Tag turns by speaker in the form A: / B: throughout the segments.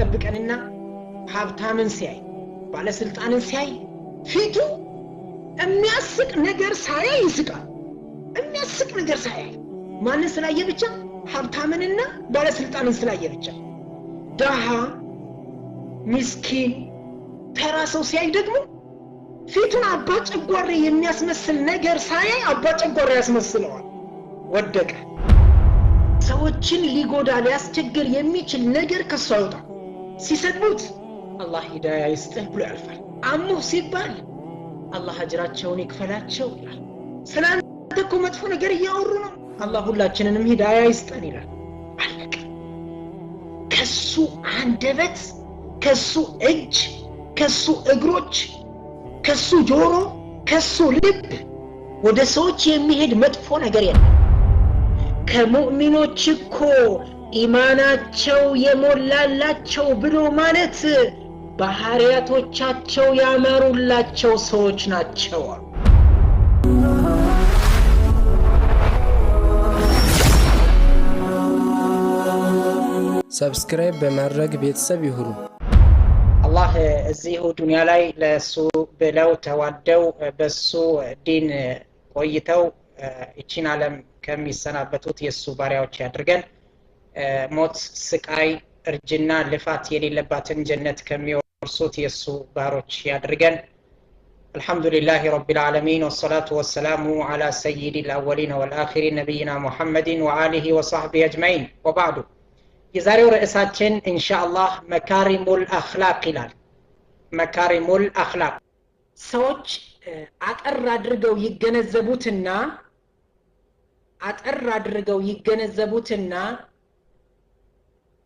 A: ይጠብቀንና ሀብታምን ሲያይ ባለስልጣንን ሲያይ ፊቱ የሚያስቅ ነገር ሳያይ ይስቃል የሚያስቅ ነገር ሳያይ ማንን ስላየ ብቻ ሀብታምንና ባለስልጣንን ስላየ ብቻ ደሃ ምስኪን ተራ ሰው ሲያይ ደግሞ ፊቱን አባጨጓሬ የሚያስመስል ነገር ሳያይ አባጨጓሬ ያስመስለዋል ወደቀ ሰዎችን ሊጎዳ ሊያስቸግር የሚችል ነገር ከሱ አይወጣ ሲሰድቡት አላህ ሂዳያ ይስጥህ ብሎ ያልፋል አሙህ ሲባል አላህ አጅራቸውን ይክፈላቸው ይላል ስላንተ እኮ መጥፎ ነገር እያወሩ ነው አላህ ሁላችንንም ሂዳያ ይስጠን ይላል አለቀ ከሱ አንደበት ከሱ እጅ ከሱ እግሮች ከሱ ጆሮ ከሱ ልብ ወደ ሰዎች የሚሄድ መጥፎ ነገር የለም ከሙእሚኖች እኮ ኢማናቸው የሞላላቸው ብሎ ማለት ባህሪያቶቻቸው ያማሩላቸው ሰዎች ናቸው
B: ሰብስክራይብ በማድረግ ቤተሰብ ይሁኑ
A: አላህ እዚሁ ዱንያ ላይ ለሱ ብለው ተዋደው በሱ ዲን ቆይተው እቺን ዓለም ከሚሰናበቱት የሱ ባሪያዎች ያድርገን ሞት ስቃይ እርጅና ልፋት የሌለባትን ጀነት ከሚወርሱት የሱ ባሮች ያድርገን الحمدلله رب العالمين والصلاة والسلام على سيد الأولين والآخرين نبينا محمد وآله وصحبه أجمعين وبعد የዛሬው ርዕሳችን ኢንሻአላህ መካሪሙል አኽላቅ ይላል መካሪሙል አኽላቅ ሰዎች አጠር አድርገው ይገነዘቡትና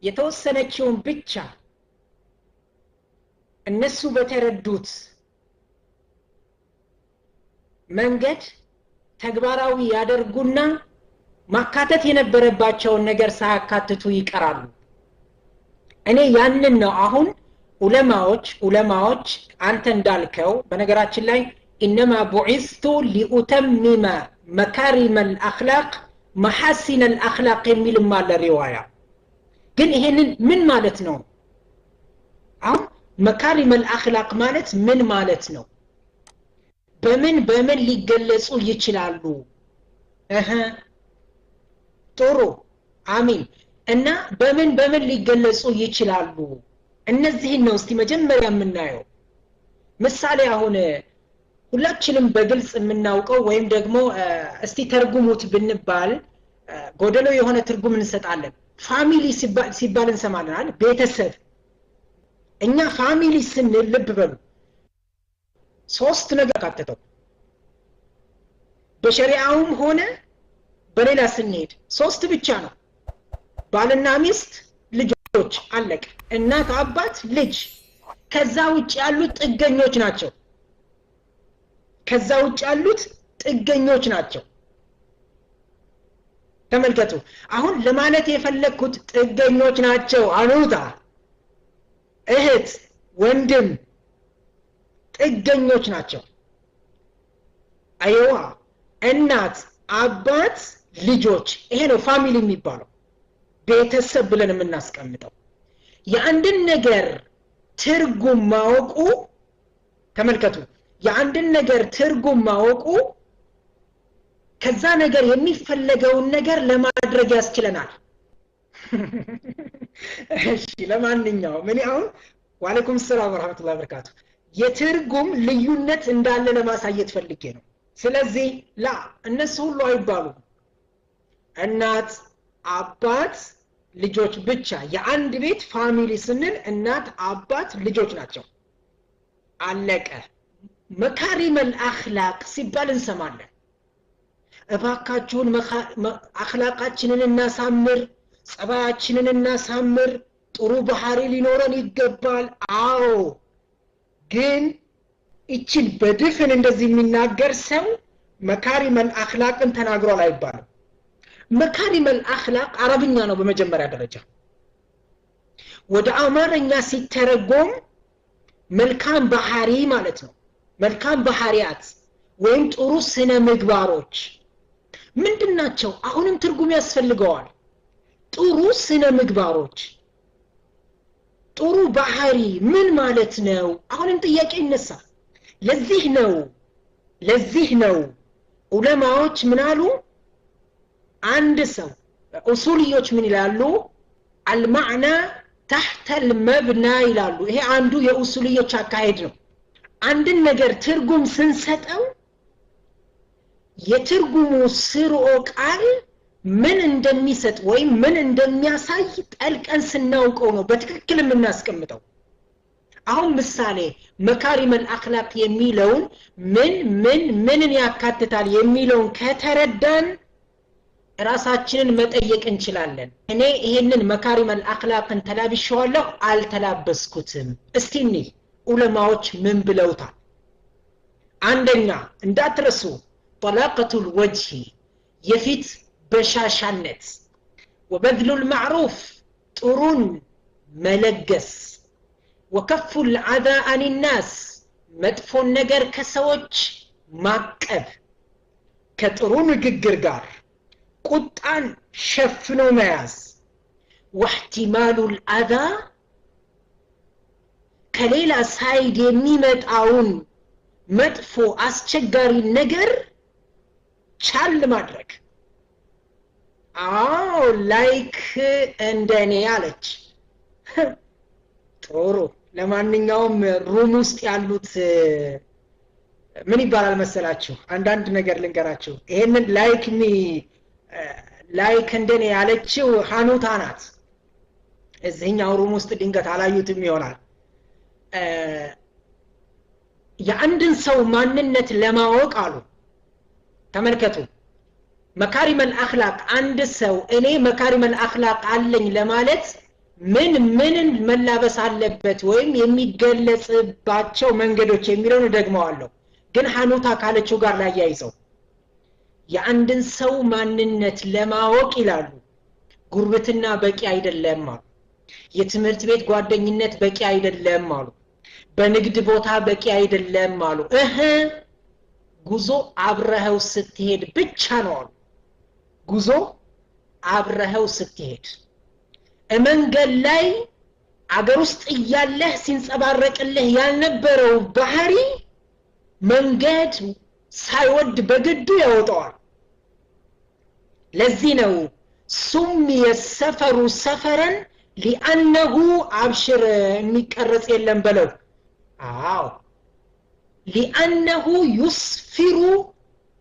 A: የተወሰነችውን ብቻ እነሱ በተረዱት መንገድ ተግባራዊ ያደርጉና ማካተት የነበረባቸውን ነገር ሳያካትቱ ይቀራሉ እኔ ያንን ነው አሁን ዑለማዎች አንተ እንዳልከው በነገራችን ላይ انما بعثت لاتمم مكارم الاخلاق محاسن الاخلاق የሚል ማለ ሪዋያ ግን ይሄንን ምን ማለት ነው አሁን መካሪም الاخلاق ማለት ምን ማለት ነው በምን ሊገለጹ ይችላሉ ጥሩ አሚን እና በምን ሊገለጹ ይችላሉ እነዚህን ነው እስቲ መጀመሪያ የምናየው ምሳሌ አሁን ሁላችንም በግልጽ የምናውቀው ወይም ደግሞ እስቲ ተርጉሙት ብንባል ጎደሎ የሆነ ትርጉም እንሰጣለን ፋሚሊ ሲባል እንሰማለን አይደል ቤተሰብ እኛ ፋሚሊ ስንል ልብ በሉ ሶስት ነገር ካተተው በሸሪዓውም ሆነ በሌላ ስንሄድ ሶስት ብቻ ነው ባልና ሚስት ልጆች አለቀ እናት አባት ልጅ ከዛ ውጭ ያሉት ጥገኞች ናቸው ተመልከቱ አሁን ለማለት የፈለኩት ጥገኞች ናቸው አኑታ እህት ወንድም ጥገኞች ናቸው አይዋ እናት አባት ልጆች ይሄ ነው ፋሚሊ የሚባለው ቤተሰብ ብለን የምናስቀምጠው የአንድን ነገር ትርጉም ማወቁ ተመልከቱ የአንድን ነገር ትርጉም ማወቁ ከዛ ነገር የሚፈለገውን ነገር ለማድረግ ያስችለናል እሺ ለማንኛውም ምን ያው ወአለይኩም ሰላም ወራህመቱላሂ ወበረካቱ የትርጉም ልዩነት እንዳለ ለማሳየት ፈልጌ ነው ስለዚህ እነሱ ሁሉ አይባሉ እናት አባት ልጆች ብቻ የአንድ ቤት ፋሚሊ ስንል እናት አባት ልጆች ናቸው አለቀ መካሪም الأخلاق ሲባል እንሰማለን እባካችሁን አኽላቃችንን እናሳምር ጸባያችንን እናሳምር ጥሩ ባህሪ ሊኖረን ይገባል አዎ ግን እቺን በድፍን እንደዚህ የሚናገር ሰው መካሪም الأخلاقን ተናግሯል አይባልም መካሪም الأخلاق አረብኛ ነው በመጀመሪያ ደረጃ ወደ አማርኛ ሲተረጎም መልካም ባህሪ ማለት ነው መልካም ባህሪያት ወይም ጥሩ ስነ ምግባሮች ምንድናቸው አሁንም ትርጉም ያስፈልገዋል ጥሩ ስነ ምግባሮች ጥሩ ባህሪ ምን ማለት ነው አሁንም ጥያቄ ይነሳል ለዚህ ነው ዑለማዎች ምን አሉ አንድ ሰው ኡሱልዮች ምን ይላሉ المعنى تحت المبنى ይላሉ ይሄ አንዱ የኡሱልዮች አካሄድ ነው አንድ ነገር ትርጉም ስንሰጠው የትርጉሙ ስርኦ ቃል ምን እንደሚሰጥ ወይ ምን እንደሚያሳይ ጠልቀን ስናውቀው ነው በትክክል የምናስቀምጠው አሁን ምሳሌ መካሪመል አኽላቅ የሚለውን ምንን ያካትታል የሚለውን ከተረዳን ራሳችንን መጠየቅ እንችላለን እኔ ይሄንን መካሪመል አኽላቅን ተላብሼዋለሁ አልተላበስኩትም እስቲኒ ዑለማዎች ምን ብለውታል አንደኛ እንዳትረሱ ጠላቀቱል ወጅህ የፊት በሻሻነት وبذل المعروف ጥሩን መለገስ وكف العذى عن الناس መጥፎ ነገር ከሰዎች ማቀብ ከጥሩ ንግግር ጋር ቁጣን ሸፍኖ መያዝ واحتمال الأذى ከሌላ ሳይድ የሚመጣውን መጥፎ አስቸጋሪ ነገር ቻል ማድረግ ላይክ እንደኔ አለች ጥሩ ለማንኛውም ሩም ውስጥ ያሉት ምን ይባላል መሰላችሁ አንዳንድ ነገር ልንገራችሁ ይሄንን ላይክ እንደኔ ያለችው ሃኑታ ናት እዚህኛው ሩም ውስጥ ድንገት አላዩትም ይሆናል የአንድን ሰው ማንነት ለማወቅ አሉ ተመልከቱ መካሪመል አኽላቅ አንድ ሰው እኔ መካሪመል አኽላቅ አለኝ ለማለት ምንን መላበስ አለበት ወይም የሚገለጽባቸው መንገዶች የሚለውን ደግመዋለሁ ግን ሃኑታ ካለችው ጋር ላይ ያይዘው የአንድን ሰው ማንነት ለማወቅ ይላሉ ጉርብትና በቂ አይደለም አሉ የትምህርት ቤት ጓደኝነት በቂ አይደለም አሉ በንግድ ቦታ በቂ አይደለም አሉ ጉዞ አብረኸው ስትሄድ ብቻ ነው አሉ ጉዞ አብረኸው ስትሄድ መንገድ ላይ አገር ውስጥ እያለህ ሲንጸባረቅልህ ያልነበረው ባህሪ መንገድ ሳይወድ በግዱ ያወጣዋል ለዚህ ነው ሱሚ የሰፈሩ ሰፈረን لأنه أبشر የሚቀረጽ የለም በለው لأنه يسفر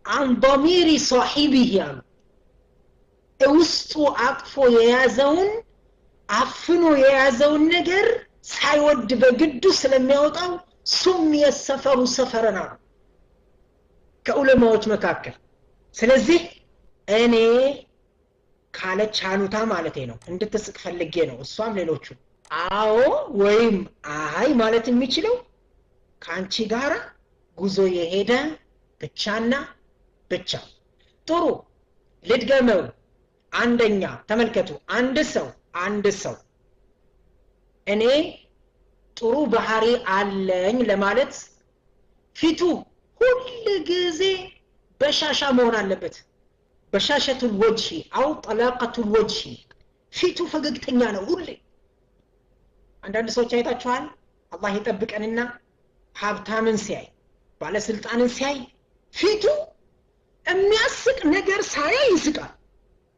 A: عن ضمير صاحبه ውስጡ አቅፎ የያዘውን አፍኖ የያዘውን ነገር ሳይወድ በግዱ ስለሚያወጣው ሱሚ የሰፈሩ ሰፈረና ከዑለማዎች መካከል ስለዚህ እኔ ካለች ሃኑታ ማለቴ ነው እንድትስቅ ፈልጌ ነው እሷም ሌሎቹ አዎ ወይም አይ ማለት የሚችለው ካንቺ ጋራ ጉዞ የሄደ ብቻና ብቻ ጥሩ ልድገመው አንደኛ ተመልከቱ አንድ ሰው እኔ ጥሩ ባህሪ አለኝ ለማለት ፊቱ ሁሉ ጊዜ በሻሻ መሆን አለበት በሻሸቱል ወጅህ አው ጠላቀቱል ወጅህ ፊቱ ፈገግተኛ ነው ሁሌ አንዳንድ ሰዎች አይታችኋል አላህ ይጠብቀንና ሀብታምን ሲያይ ባለስልጣንን ሲያይ ፊቱ የሚያስቅ ነገር ሳያይ ይስቃል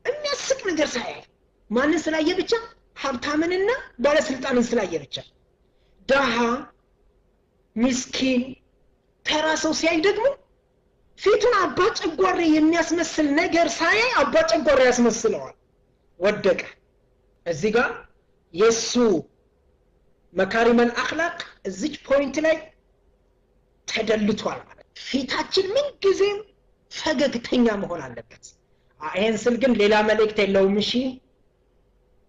A: የሚያስቅ ነገር ሳያይ ማንን ስላየ ብቻ ሀብታምንና ባለስልጣንን ስላየ ብቻ ዳሃ ምስኪን ተራ ሰው ሲያይ ደግሞ ፊቱን አባጨጓሬ የሚያስመስል ነገር ሳያይ አባጨጓሬ ያስመስለዋል ወደቀ እዚህ ጋር የሱ መካሪመል አኽላቅ እዚህ ፖይንት ላይ ተደልቷል ማለት ፊታችን ምን ጊዜም ፈገግተኛ መሆን አለበት ይሄን ስል ግን ሌላ መልእክት የለውም እሺ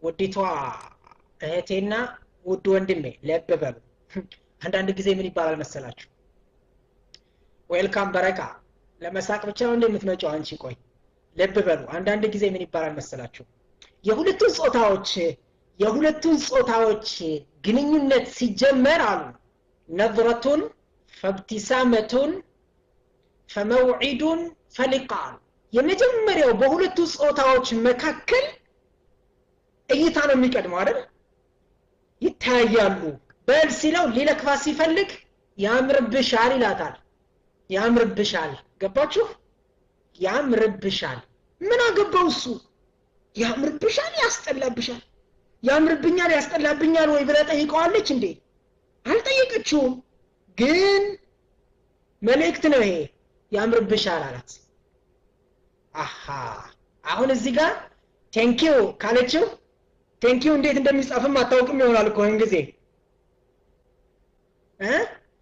A: ወዲቷ እህቴና ውድ ወንድሜ ለበበሉ አንዳንድ ጊዜ ምን ይባላል መሰላችሁ ዌልካም በረካ ለመሳቅ ብቻ ነው እንደምትመጪው አንቺ ቆይ ለበበሉ አንዳንድ ጊዜ ምን ይባላል መሰላችሁ የሁለቱን ጾታዎች ግንኙነት ሲጀመር አሉ ነظረቱን ፈብቲሳመቱን ፈመውዒዱን ፈሊቃን የመጀመሪያው በሁለቱ ጾታዎች መካከል እይታ ነው የሚቀድመው አይደል ይታያሉ በል ሲለው ሊለክፋት ሲፈልግ ያምርብሻል ይላታል ያምርብሻል ገባችሁ ያምርብሻል ምን አገባው እሱ ያምርብሻል ያስጠላብሻል ያምርብኛል ያስጠላብኛል ወይ ብላ ጠይቀዋለች እንዴ አልጠየቀችውም ግን መልእክት ነው ይሄ ያምርብሻል አላት አሃ አሁን እዚህ ጋር ቴንኪው ካለችው ቴንኪው እንዴት እንደሚጻፍም አታውቅም ይሆናል እኮ እንግዜ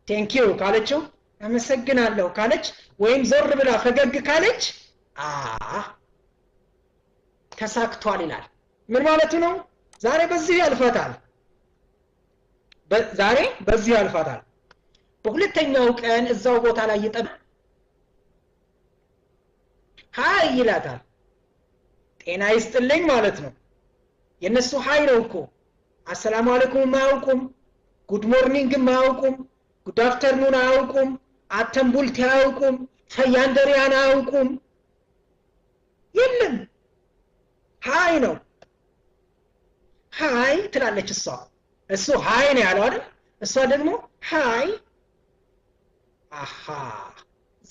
A: ቴንኪው ካለችው አመሰግናለሁ ካለች ወይም ዞር ብላ ፈገግ ካለች ተሳክቷል ይላል ምን ማለቱ ነው ዛሬ በዚህ ያልፋታል ዛሬ በዚህ ያልፋታል በሁለተኛው ቀን እዛው ቦታ ላይ ይጠብ ሃይ ይላታል ጤና ይስጥልኝ ማለት ነው የነሱ ሃይ ነው እኮ አሰላሙ አለይኩም ማውቁም ጉድ ሞርኒንግ ማውቁም ጉድ አፍተርኑን አውቁም አተምቡልት ያውቁም ፈያንደሪያን አውቁም የለም ሃይ ነው ሃይ ትላለች እሱ ሃይ ነው ያለው አይደል እሷ ደግሞ ሃይ አሃ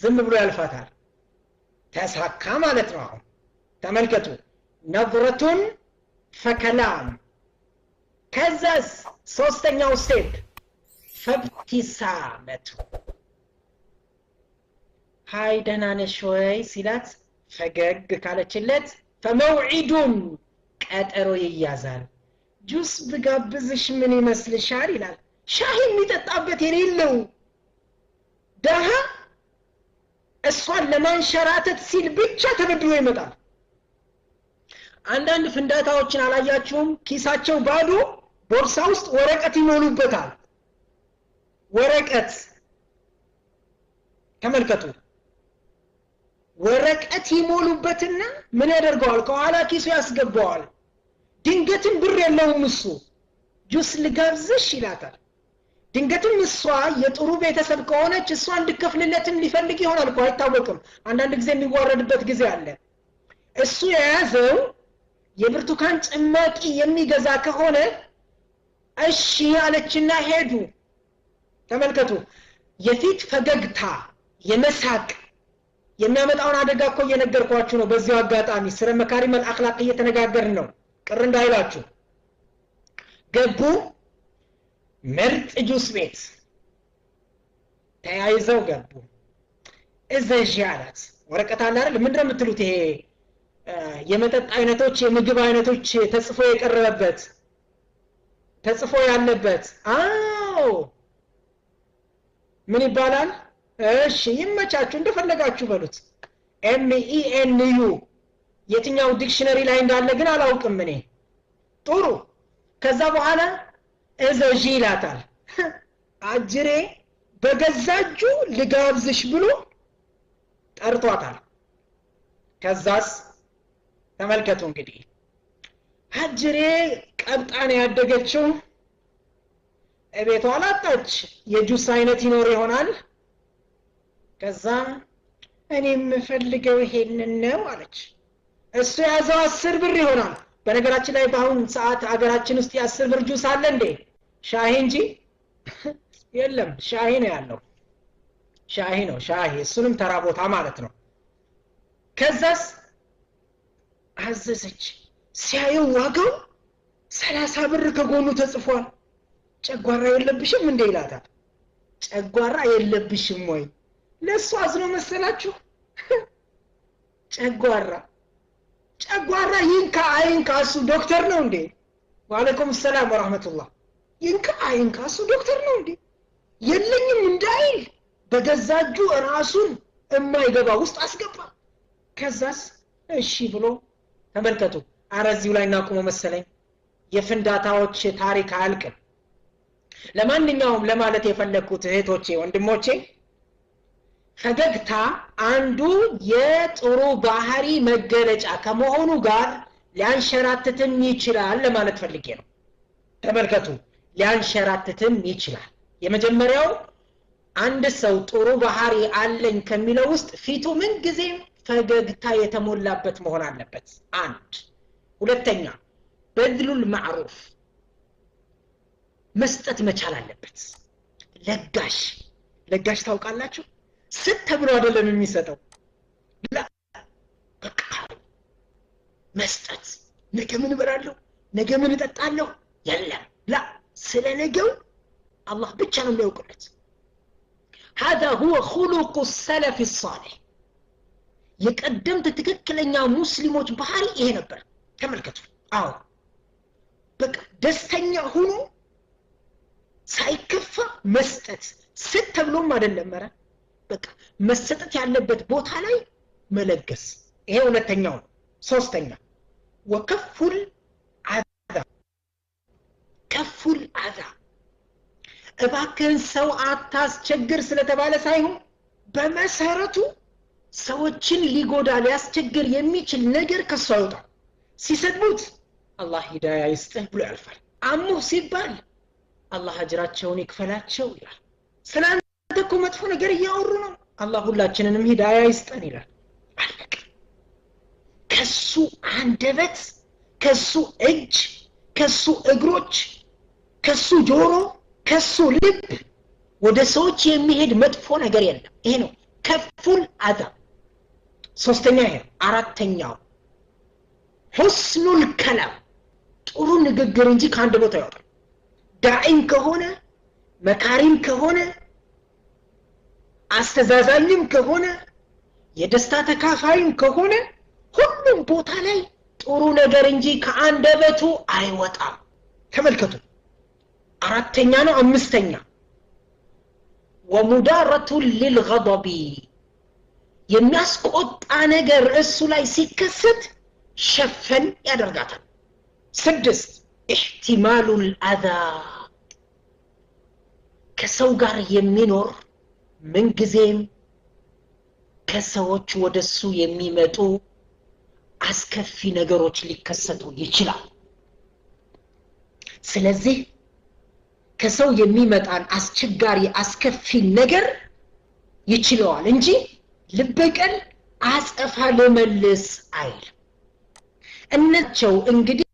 A: ዝም ብሎ ያልፋታል ተሳካ ማለት ነው አሁን ተመልከቱ ነብረቱን ፈከላም ከዛስ ሶስተኛው ስቴፕ ፈብቲሳመቱ ሃይ ደህና ነሽ ወይ ሲላት ፈገግ ካለችለት ፈመውዒዱን ቀጠሮ ይያዛል ጁስ ብጋብዝሽ ምን ይመስልሻል ይላል ሻሂ የሚጠጣበት የሌለው ደሃ እሷን ለማንሸራተት ሲል ብቻ ተበድሮ ይመጣል አንዳንድ ፍንዳታዎችን አላያችሁም ኪሳቸው ባዶ ቦርሳ ውስጥ ወረቀት ይሞሉበታል ወረቀት ተመልከቱ ወረቀት ይሞሉበትና ምን ያደርገዋል ከኋላ ኪሱ ያስገባዋል ድንገትም ብር የለውም እሱ ጁስ ልጋብዝሽ ይላታል ድንገትም እሷ የጥሩ ቤተሰብ ከሆነች እሷ እንድከፍልለትም ሊፈልግ ይሆናል እኮ አይታወቅም አንዳንድ ጊዜ የሚዋረድበት ጊዜ አለ እሱ የያዘው የብርቱካን ጭማቂ የሚገዛ ከሆነ እሺ አለችና ሄዱ ተመልከቱ የፊት ፈገግታ የመሳቅ የሚያመጣውን አደጋ እኮ እየነገርኳችሁ ነው በዚሁ አጋጣሚ ስለ መካሪም አልአኽላቅ እየተነጋገርን ነው ቅር እንዳይላችሁ ገቡ ምርጥ ጁስ ቤት ተያይዘው ገቡ እዘዥ አላት ወረቀት አለ አይደል ምንድነው የምትሉት ይሄ የመጠጥ አይነቶች የምግብ አይነቶች ተጽፎ የቀረበበት ተጽፎ ያለበት አዎ ምን ይባላል እሺ ይመቻችሁ እንደፈለጋችሁ በሉት MENU የትኛው ዲክሽነሪ ላይ እንዳለ ግን አላውቅም እኔ ጥሩ ከዛ በኋላ እዘዥ ይላታል አጅሬ በገዛጁ ልጋብዝሽ ብሎ ጠርቷታል ከዛስ ተመልከቱ እንግዲህ አጅሬ ቀብጣን ያደገችው እቤቷ አላጣች የጁስ አይነት ይኖር ይሆናል ከዛ እኔም ፈልገው ይሄንን ነው አለች እሱ ያዘው 10 ብር ይሆናል በነገራችን ላይ በአሁን ሰዓት አገራችን ውስጥ የ10 ብር ጁስ አለ እንዴ ሻሂ እንጂ የለም ሻሂ ነው ያለው ሻሂ ነው ሻሂ እሱንም ተራ ቦታ ማለት ነው ከዛስ አዘዘች ሲያየው ዋጋው 30 ብር ከጎኑ ተጽፏል ጨጓራ የለብሽም እንዴ ይላታል ጨጓራ የለብሽም ወይ ለሱ አዝኖ መሰላችሁ ጨጓራ ይንካ አይንካ እሱ ዶክተር ነው እንዴ ወአለይኩም ሰላም ወራህመቱላህ ይንካ አይንካ እሱ ዶክተር ነው እንዴ የለኝም እንዳይል በገዛጁ ራሱን የማይገባ ውስጥ አስገባ ከዛስ እሺ ብሎ ተመልከቱ አረዚው ላይ እናቁሞ መሰለኝ የፍንዳታዎች ታሪክ አልቀም ለማንኛውም ለማለት የፈለኩት እህቶቼ ወንድሞቼ ፈገግታ አንዱ የጥሩ ባህሪ መገለጫ ከመሆኑ ጋር ሊያንሸራትትም ይችላል ለማለት ፈልጌ ነው ተመልከቱ ሊያንሸራትትም ይችላል የመጀመሪያው አንድ ሰው ጥሩ ባህሪ አለኝ ከሚለው ውስጥ ፊቱ ምን ጊዜም ፈገግታ የተሞላበት መሆን አለበት አንድ ሁለተኛ በድሉል ማዕሩፍ መስጠት መቻል አለበት ለጋሽ ታውቃላችሁ ስተብሎ አይደለም የሚሰጠው በቃ መስጠት ነገ ምን እበላለሁ ነገ ምን እጠጣለሁ የለም لا ስለ ነገው አላህ ብቻ ነው የሚያውቅለት هذا هو خلق السلف الصالح የቀደምት ትክክለኛ ሙስሊሞች ባህሪ ይሄ ነበር ተመልከቱ አዎ በቃ ደስተኛ ሆኖ ሳይከፋ መስጠት ስተብሎም አይደለም መረ በቃ መሰጠት ያለበት ቦታ ላይ መለገስ ይሄ ሁለተኛው ሶስተኛ ወከፉል አዛ እባክህን ሰው አታስቸግር ስለተባለ ሳይሆን በመሰረቱ ሰዎችን ሊጎዳ ሊያስቸግር የሚችል ነገር ከሱ አይወጣ ሲሰድቡት አላህ ሂዳያ ይስጥህ ብሎ ያልፋል አሙህ ሲባል አላህ አጅራቸውን ይክፈላቸው ይላል ስላንተ እኮ መጥፎ ነገር እያወሩ ነው አላህ ሁላችንንም ሂዳያ ይስጠን ይላል አለቀ ከሱ አንደበት ከሱ እጅ ከሱ እግሮች ከሱ ጆሮ ከሱ ልብ ወደ ሰዎች የሚሄድ መጥፎ ነገር የለም ይሄ ነው ከፉል አዛ ሶስተኛ ይሄ አራተኛው ሁስኑል ከላም ጥሩ ንግግር እንጂ ካንድ ቦታ ያወጣ ዳዒም ከሆነ መካሪም ከሆነ አስተዛዛኝም ከሆነ የደስታ ተካፋይም ከሆነ ሁሉም ቦታ ላይ ጥሩ ነገር እንጂ ከአንደበቱ አይወጣም ተመልከቱ አራተኛ ነው አምስተኛ ወሙዳረቱ للغضب የሚያስቆጣ ነገር እሱ ላይ ሲከሰት ሸፈን ያደርጋታል ስድስት احتمال الاذى ከሰው ጋር የሚኖር ምን ጊዜም ከሰዎች ወደሱ የሚመጡ አስከፊ ነገሮች ሊከሰቱ ይችላል ስለዚህ ከሰው የሚመጣን አስቸጋሪ አስከፊ ነገር ይችላል እንጂ ልበቀል አጽፋ ለመልስ አይል እነቸው እንግዲህ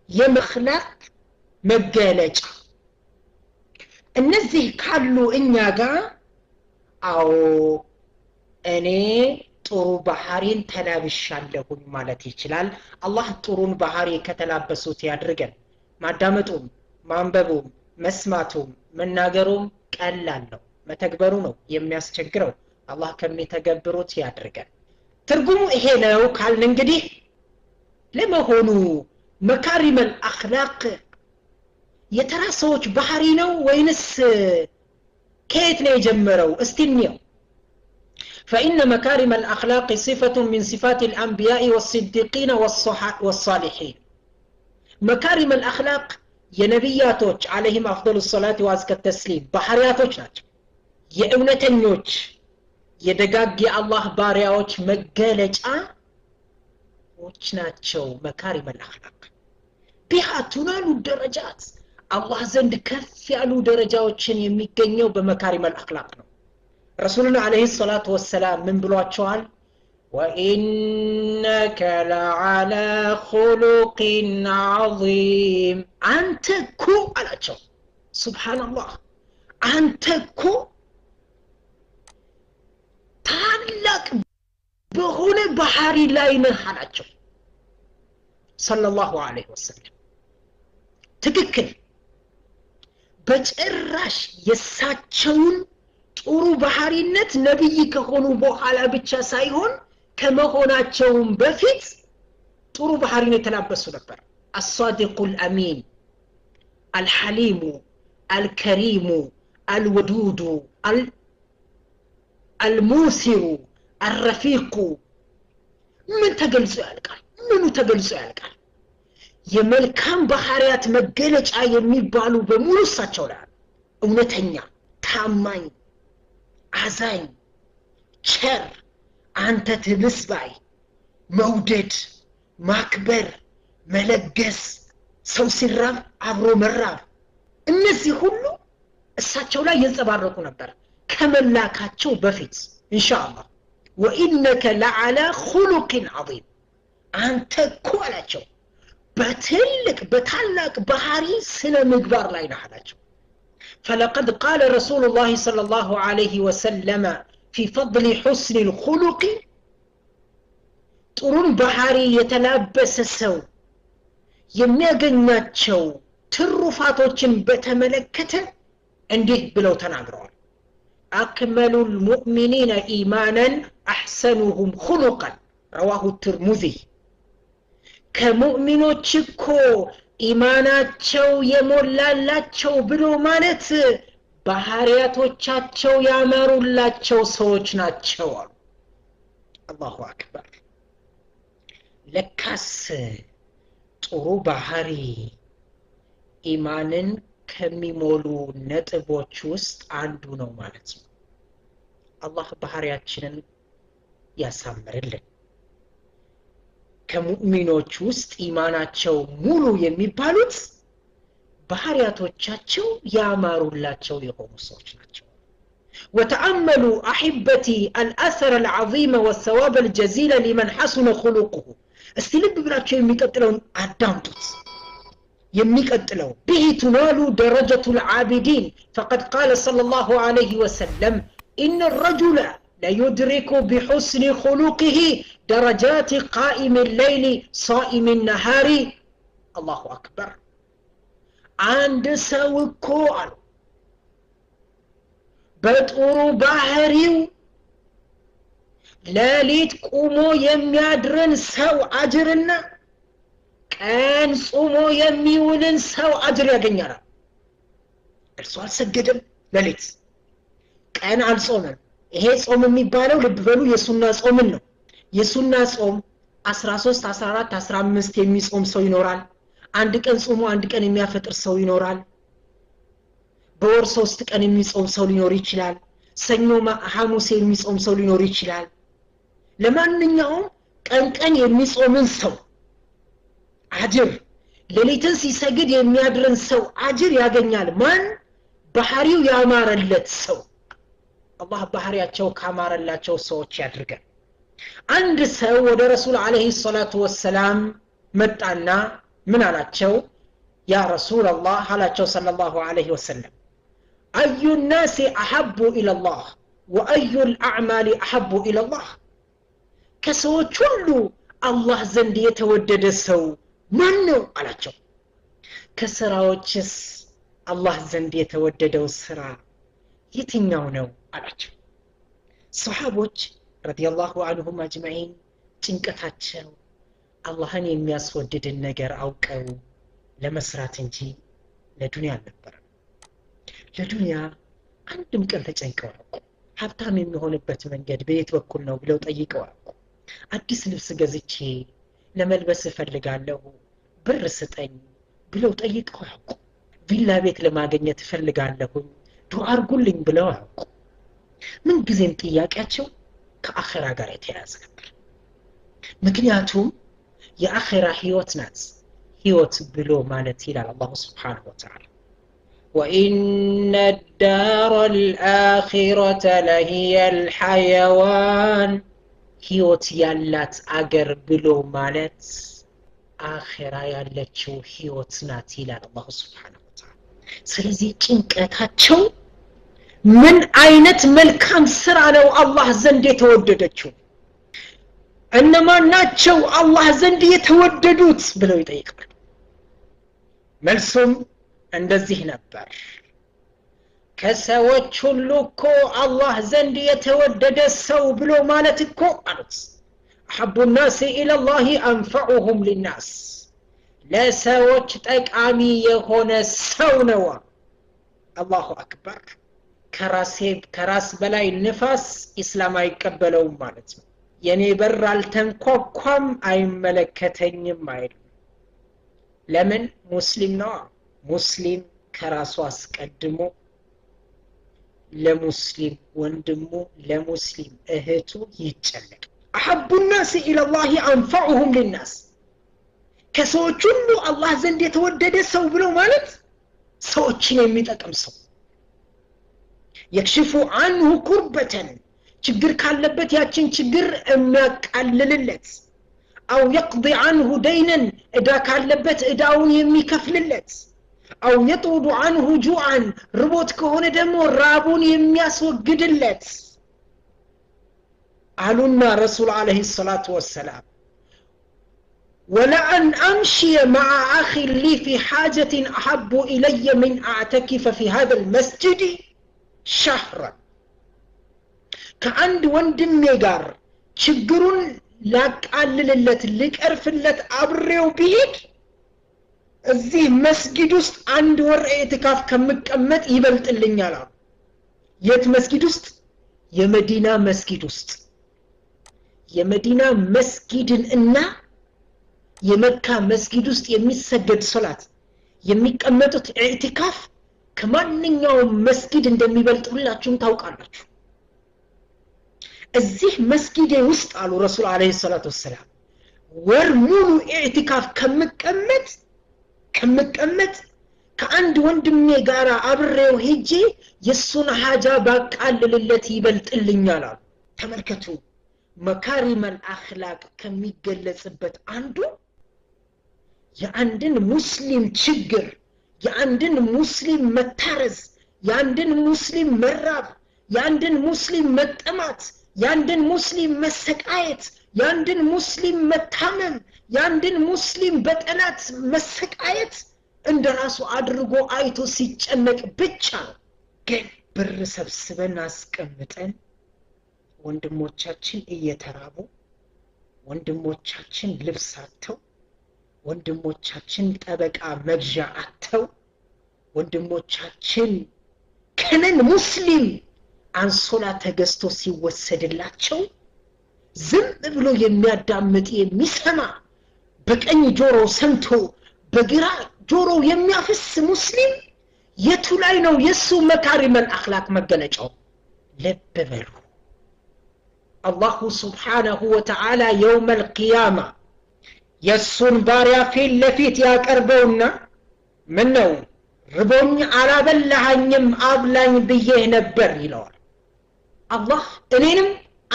A: የመخلق መገለጫ እነዚህ ካሉ እኛ ጋር አው እኔ ጥሩ ባህሪን ተላብሻለሁኝ ማለት ይችላል አላህ ጥሩን ባህሪ ከተላበሱት ያድርገን ማዳመጡም ማንበቡም መስማቱም መናገሩም ቀላል ነው መተግበሩ ነው የሚያስቸግረው አላህ ከሚተገብሩት ያድርገን ትርጉሙ ይሄ ነው ካልን እንግዲህ ለመሆኑ መካሪም الأخلاق የተራሰዎች ባህሪ ነው ወይንስ ከየት ነው የጀመረው እስቲኒው فإن مكارم الأخلاق صفة من صفات الأنبياء والصديقين والصالحين مكارم الأخلاق የነብያቶች عليهم أفضل الصلاة وأزكى التسليم ባህሪያቶች ናቸው የእውነተኞች የደጋግ የአላህ ባሪያዎች መገለጫዎች ናቸው مكارم الأخلاق بها تنال الدرجات الله ዘንድ ከፍ ያሉ ደረጃዎችን የሚገኘው በመካሪም الأخلاق ነው رسولنا عليه الصلاة والسلام من بلواتشوال وإنك لعلى خلق عظيم أنت كو على شو سبحان الله أنت كو تعلق بهنا بحاري لاينه على شو صلى الله عليه وسلم تككل بجراش يساتشون ጥሩ ባህሪነት ነብይ ከሆኑ በኋላ ብቻ ሳይሆን ከመሆናቸውም በፊት ጥሩ ባህሪን የተላበሱ ነበር الصادق الامين الحليم الكريم الودود الموسر الرفيق من ተገልጾ ያልቃል የመልካም ባህሪያት መገለጫ የሚባሉ በሙሉ እሳቸው ላይ እውነተኛ ታማኝ አዛኝ ቸር አንተ ትብስባይ መውደድ ማክበር መለገስ ሰው ሲራብ አብሮ መራብ እነዚህ ሁሉ እሳቸው ላይ ይንጸባረቁ ነበር ከመላካቸው በፊት ኢንሻአላህ وانك لعلى خلق عظيم አንተ ኮላቸው በትልቅ በታላቅ ባህሪ ስነ ምግባር ላይ ናቸው فلقد قال رسول الله صلى الله عليه وسلم في فضل حسن الخلق ጥሩን ባህሪ የተላበሰ ሰው የሚያገኛቸው ትሩፋቶችን በተመለከተ እንዲህ ብለው ተናግረዋል أكمل المؤمنين إيمانا أحسنهم خلقا رواه الترمذي كمؤمنوች እኮ ኢማናቸው የሞላላቸው ብሎ ማለት ባህሪያቶቻቸው ያመሩላቸው ሰዎች ናቸው አላሁ አክበር ለካስ ጥሩ ባህሪ ኢማንን ከሚሞሉ ነጥቦች ውስጥ አንዱ ነው ማለት ነው አላህ ባህሪያችንን ያሳምርልን ከሙእሚኖች ውስጥ ኢማናቸው ሙሉ የሚባሉት ባህሪያቶቻቸው ያማሩላቸው የሆኑ ሰዎች ናቸው وتأملوا أحبتي الأثر العظيم والثواب الجزيل لمن حسن خلقه استلب بلاچو የሚቀጥለውን አዳምጡት የሚቀጥለው به تنال درجة العابدين فقد قال صلى الله عليه وسلم إن الرجل لا يدرك بحسن خلقه درجات قائم الليل صائم النهار الله أكبر عند سوكو بطورو باهريو لاليت قومو يميادرن سو عجرنا كان صومو يميولن سو عجر يغنيانا السؤال سجدم لاليت كان عن صومن ይሄ ጾም የሚባለው ልብ በሉ የሱና ጾም ነው የሱና ጾም 13 14 15 የሚጾም ሰው ይኖራል አንድ ቀን ጾሙ አንድ ቀን የሚያፈጥር ሰው ይኖራል በወር 3 ቀን የሚጾም ሰው ሊኖር ይችላል ሰኞ ሐሙስ የሚጾም ሰው ሊኖር ይችላል ለማንኛውም ቀን የሚጾምን ሰው አጅር ሌሊትን ሲሰግድ የሚያድርን ሰው አጅር ያገኛል ማን ባህሪው ያማረለት ሰው አላህ ባህሪያቸው ካማረላቸው ሰዎች ያድርገን አንድ ሰው ወደ ረሱል አለይሂ ሰላቱ ወሰለም መጣና ምን አላቸው ያ ረሱል አላህ አላቸው ሰለላሁ ዐለይሂ ወሰለም አዩ الناس احب الى الله واي الاعمال احب الى الله ከሰዎች ሁሉ አላህ ዘንድ የተወደደ ሰው ማን ነው አላቸው ከስራዎችስ አላህ ዘንድ የተወደደው ስራ የትኛው ነው አላቸው ሱሐቦች ረዲየላሁ ዐንሁም አጅማዒን ጭንቀታቸው አላህን የሚያስወድድን ነገር አውቀው ለመስራት እንጂ ለዱንያ አልነበረ ለዱንያ አንድም ቀን ተጨንቀው ሀብታም የሚሆንበት መንገድ በየት በኩል ነው ብለው ጠይቀው አዲስ ልብስ ገዝቼ ለመልበስ ፈልጋለሁ ብር ስጠኝ ብለው ጠይቀው ቪላ ቤት ለማግኘት ፈልጋለሁ ዱዓ አርጉልኝ ብለው ምን ጊዜም ጥያቄያቸው ከአኺራ ጋር የተያያዘ ነበር ምክንያቱም የአኺራ ህይወት ናት ህይወት ብሎ ማለት ይላል አላህ Subhanahu Wa Ta'ala وإن الدار الآخرة لهي الحيوان ህይወት ያላት አገር ብሎ ማለት አኺራ ያለችው ህይወት ናት ይላል አላህ Subhanahu Wa Ta'ala ስለዚህ ጭንቀታቸው ምን አይነት መልካም ስራ ነው አላህ ዘንድ የተወደደችው እነማን ናቸው አላህ ዘንድ የተወደዱት ብለው ይጠይቃሉ መልሱም እንደዚህ ነበር ከሰዎች ሁሉ እኮ አላህ ዘንድ የተወደደ ሰው ብሎ ማለት እኮ አሉት አሐቡ الناس الى الله انفعهم للناس ለሰዎች ጠቃሚ የሆነ ሰው ነው አላሁ አክበር ከራስ በላይ ንፋስ እስላም አይቀበለውም ማለት ነው የኔ በር አልተንኳኳም አይመለከተኝም አይል ለምን ሙስሊም ነው ሙስሊም ከራሱ አስቀድሞ ለሙስሊም ወንድሙ ለሙስሊም እህቱ ይጨነቅ አሐቡ الناس الى الله انفعهم للناس ከሰዎች ሁሉ አላህ ዘንድ የተወደደ ሰው ብሎ ማለት ሰዎችን የሚጠቅም ሰው يكشف عنه كربة ችግር ካለበት ያችን ችግር የሚያቃልልለት أو يقضي عنه دينا إذا كان لبت إداون يمي كفللت أو يطرد عنه جوعا ربوت كهون دمو رابون يمي أسوقدلت قالونا رسول عليه الصلاة والسلام ولأن أمشي مع أخي لي في حاجة أحب إلي من أعتكف في هذا المسجد شهرا كعند وندم يقار شجرون لك أللت لك أرفلت أبريو بيك الزي مسجد است عند ور اعتكاف كمكمت يبلت اللي على يت مسجد است يمدينة مسجد است يمدينة مسجد إنّا يمكة مسجد است يمسجد صلاة يمكمتت اعتكاف كمان يوم مسجد عندما يبلت ولا تشوم توقعنا الزيه مسجد وسط على الرسول عليه الصلاة والسلام ورمولو اعتكاف كمكمت كعند وندمي قارا أبريو هيجي يسون حاجة باقال للتي بلت اللي نالا تملكتو مكارم الأخلاق كمي قلت بت عنده يعندن مسلم تشجر يعندن مسلم متارز يعندن مسلم مراب يعندن مسلم متأمات يعندن مسلم مسكايت يعندن مسلم متامم يعندن مسلم بتأنات مسكايت عند راسو أدرجو آيتو سيجنك بتشان كن برسبسبن أسكمتن ወንድሞቻችን እየተራቡ ወንድሞቻችን ልብስ አጥተው ወንድሞቻችን ጠበቃ መግዣ አጥተው ወንድሞቻችን ከነን ሙስሊም አንሶላ ተገዝቶ ሲወሰድላቸው ዝም ብሎ የሚያዳምጥ የሚሰማ በቀኝ ጆሮ ሰምቶ በግራ ጆሮ የሚያፈስ ሙስሊም የቱ ላይ ነው የሱ መካሪመል አኽላቅ መገለጫው ልብ በሉ الله سبحانه وتعالى يوم القيامة يسون باريا في اللفيت يا كربونا منو ربوني على بلهنيم أبلان بيه نبر يلور الله إنينم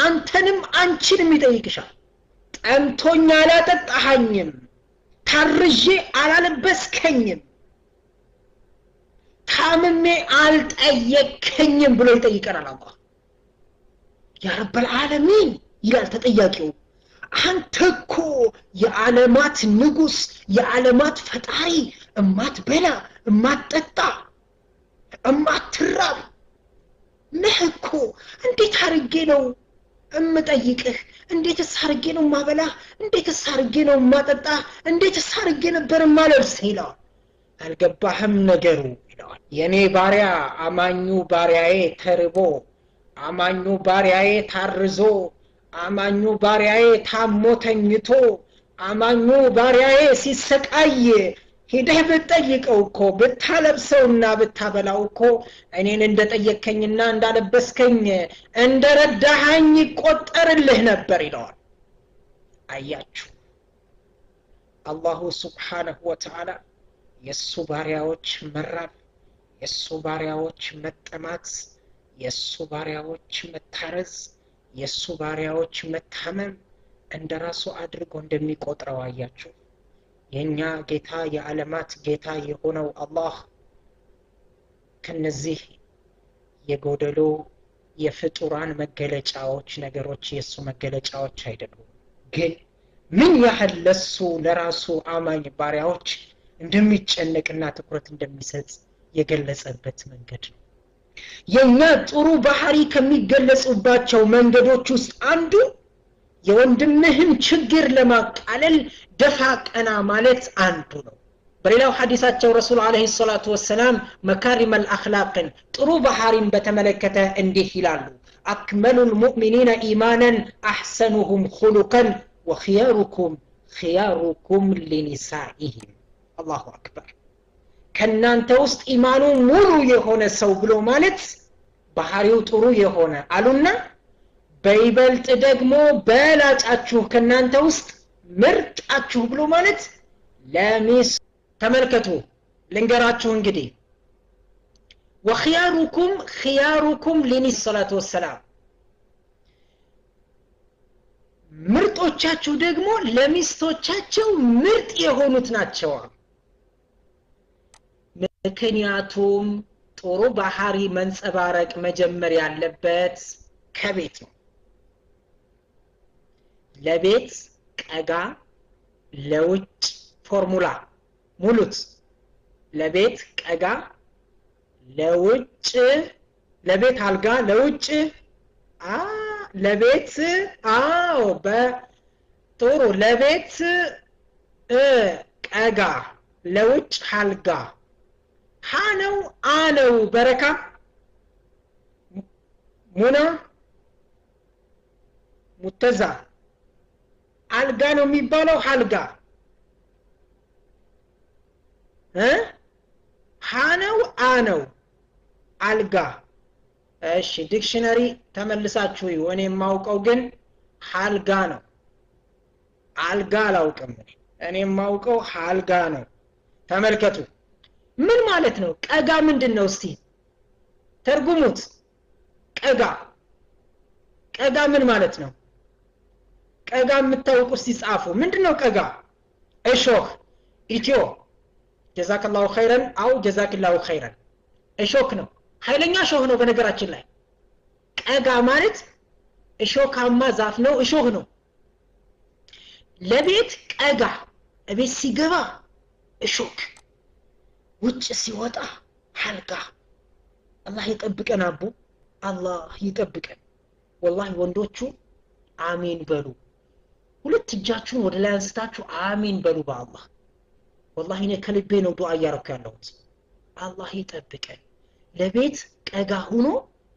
A: أنتنم أنشنم يتأيكشا أنتوني على تتحنيم ترجي على لبس كنيم تاممي على تأيك كنيم بلو يتأيكنا الله يا رب العالمين يلال تطياقيو አንተኮ የዓለማት ንጉስ የዓለማት ፈጣሪ እማትበላ እማትጠጣ እማትራብ ነህኮ እንዴት አርጌ ነው እምጠይቅህ እንዴትስ አርጌ ነው ማበላ እንዴትስ አርጌ ነው ማጠጣ እንዴትስ አርጌ ነበር ማለብስ ይላል አልገባህም ነገሩ ይላል የኔ ባሪያ አማኙ ባሪያዬ ተርቦ አማኙ ባሪያዬ ታርዞ አማኙ ባሪያዬ ታሞ ተኝቶ አማኙ ባሪያዬ ሲሰቃይ ሄደህ ብትጠይቀው እኮ ብታለብሰውና ብታበላው እኮ እኔን እንደጠየከኝና እንዳለበስከኝ እንደረዳኸኝ ይቆጠርልህ ነበር ይላል አያችሁ አላሁ ሱብሓነሁ ወተዓላ የሱ ባሪያዎች መራብ የሱ ባሪያዎች መጠማት የሱ ባሪያዎች መታረዝ የሱ ባሪያዎች መታመም እንደራሱ አድርጎ እንደሚቆጥረው አያችሁ የኛ ጌታ የዓለማት ጌታ የሆነው አላህ ከነዚህ የጎደሎ የፍጡራን መገለጫዎች ነገሮች የሱ መገለጫዎች አይደሉም ግን ምን ያህል ለሱ ለራሱ አማኝ ባሪያዎች እንደሚጨነቅና ትኩረት እንደሚሰጥ የገለጸበት መንገድ ነው የኛ ጥሩ ባህሪ ከሚገለጹባቸው መንገዶች ውስጥ አንዱ የወንድምህን ችግር ለማቃለል ደፋ ቀና ማለት አንዱ ነው በሌላው ሐዲሳቸው ረሱል አለይሂ ሰላቱ ወሰለም መካሪመል አኽላቅን ጥሩ ባህሪን በተመለከተ እንዲህ ይላሉ አክመሉል ሙእሚኒና ኢማናን አህሰኑሁም ኹሉቀን ወኺያሩኩም ኺያሩኩም ሊኒሳኢሂም አላሁ አክበር ከናንተ ውስጥ ኢማኑ ሙሉ የሆነ ሰው ብሎ ማለት ባህሪው ጥሩ የሆነ አሉና በይበልጥ ደግሞ በላጫችሁ ከናንተ ውስጥ ምርጣችሁ ብሎ ማለት ለሚስ ተመልከቱ ልንገራችሁ እንግዲህ ወኺያሩኩም ኺያሩኩም ሊኒስ ሰላቱ ወሰላም ምርጦቻችሁ ደግሞ ለሚስቶቻቸው ምርጥ የሆኑት ናቸው ምክንያቱም ጥሩ ባህሪ መንጸባረቅ መጀመር ያለበት ከቤት ነው ለቤት ቀጋ ለውጭ ፎርሙላ ሙሉት ለቤት ቀጋ ለውጭ ለቤት አልጋ ለውጭ ለቤት አዎ በጥሩ ለቤት ቀጋ ለውጭ አልጋ ሃነው አነው በረካ ሙና ሙተዛ አልጋ ነው የሚባለው አልጋ ሃነው አነው አልጋ እሺ ዲክሽነሪ ተመልሳችሁ እኔ የማውቀው ግን አልጋ ነው አልጋ አላውቅም እኔ የማውቀው አልጋ ነው ተመልከቱ ምን ማለት ነው ቀጋ ምንድነው እስቲ ተርጉሙት ቀጋ ምን ማለት ነው ቀጋ የምታውቁ እስቲ ጻፉ ምንድነው ቀጋ እሾህ ኢትዮ ጀዛከላሁ ኸይረን አው ጀዛከላሁ ኸይረን እሾክ ነው ኃይለኛ ሾህ ነው በነገራችን ላይ ቀጋ ማለት እሾካማ ዛፍ ነው እሾህ ነው ለቤት ቀጋ እቤት ሲገባ እሾክ ውጭ ሲወጣ አልጋ አላህ ይጠብቀን አቡ አላህ ይጠብቀን ወላሂ ወንዶቹ አሜን በሉ ሁለት እጃችሁን ወደ ላይ አንስታችሁ አሜን በሉ በአላህ ወላሂ እኔ ከልቤ ነው ዱዓ እያረኩ ያለሁት አላህ ይጠብቀን ለቤት ቀጋ ሆኖ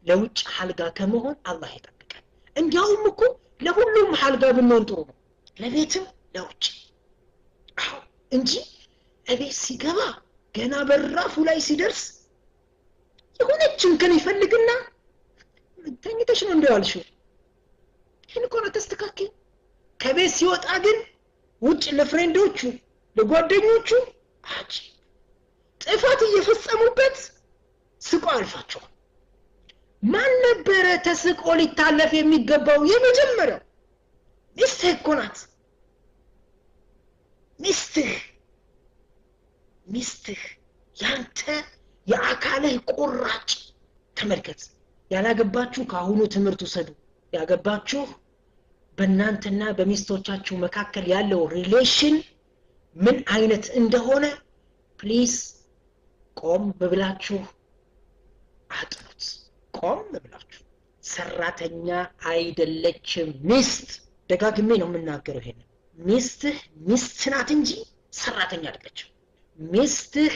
A: ለውጭ አልጋ ከመሆን አላህ ይጠብቀን እንዲያውም እኮ ለሁሉም አልጋ ብንሆን ጥሩ ነው ለቤትም ለውጭ እንጂ እቤት ሲገባ ገና በራፉ ላይ ሲደርስ የሆነችን ከን ይፈልግና ተኝተሽ ነው እንደዋልሽው ይሄን እኮ ነው ተስተካከለ ከቤት ሲወጣ ግን ውጭ ለፍሬንዶቹ ለጓደኞቹ አጭ ጥፋት እየፈጸሙበት ስቆ አልፋቸው ማን ነበረ ተስቆ ሊታለፍ የሚገባው የመጀመሪያው ሚስትህ እኮ ናት ሚስትህ ያንተ የአካልህ ቁራጭ ተመልከት ያላገባችሁ ካሁኑ ትምርቱ ሰዱ ያገባችሁ በእናንተና በሚስቶቻችሁ መካከል ያለው ሪሌሽን ምን አይነት እንደሆነ ፕሊዝ ቆም ብላችሁ አጥኑት ቆም ብላችሁ ሰራተኛ አይደለችም ሚስት ደጋግሜ ነው የምናገረው ይሄን ሚስት ናት እንጂ ሰራተኛ አይደለችም ሚስትህ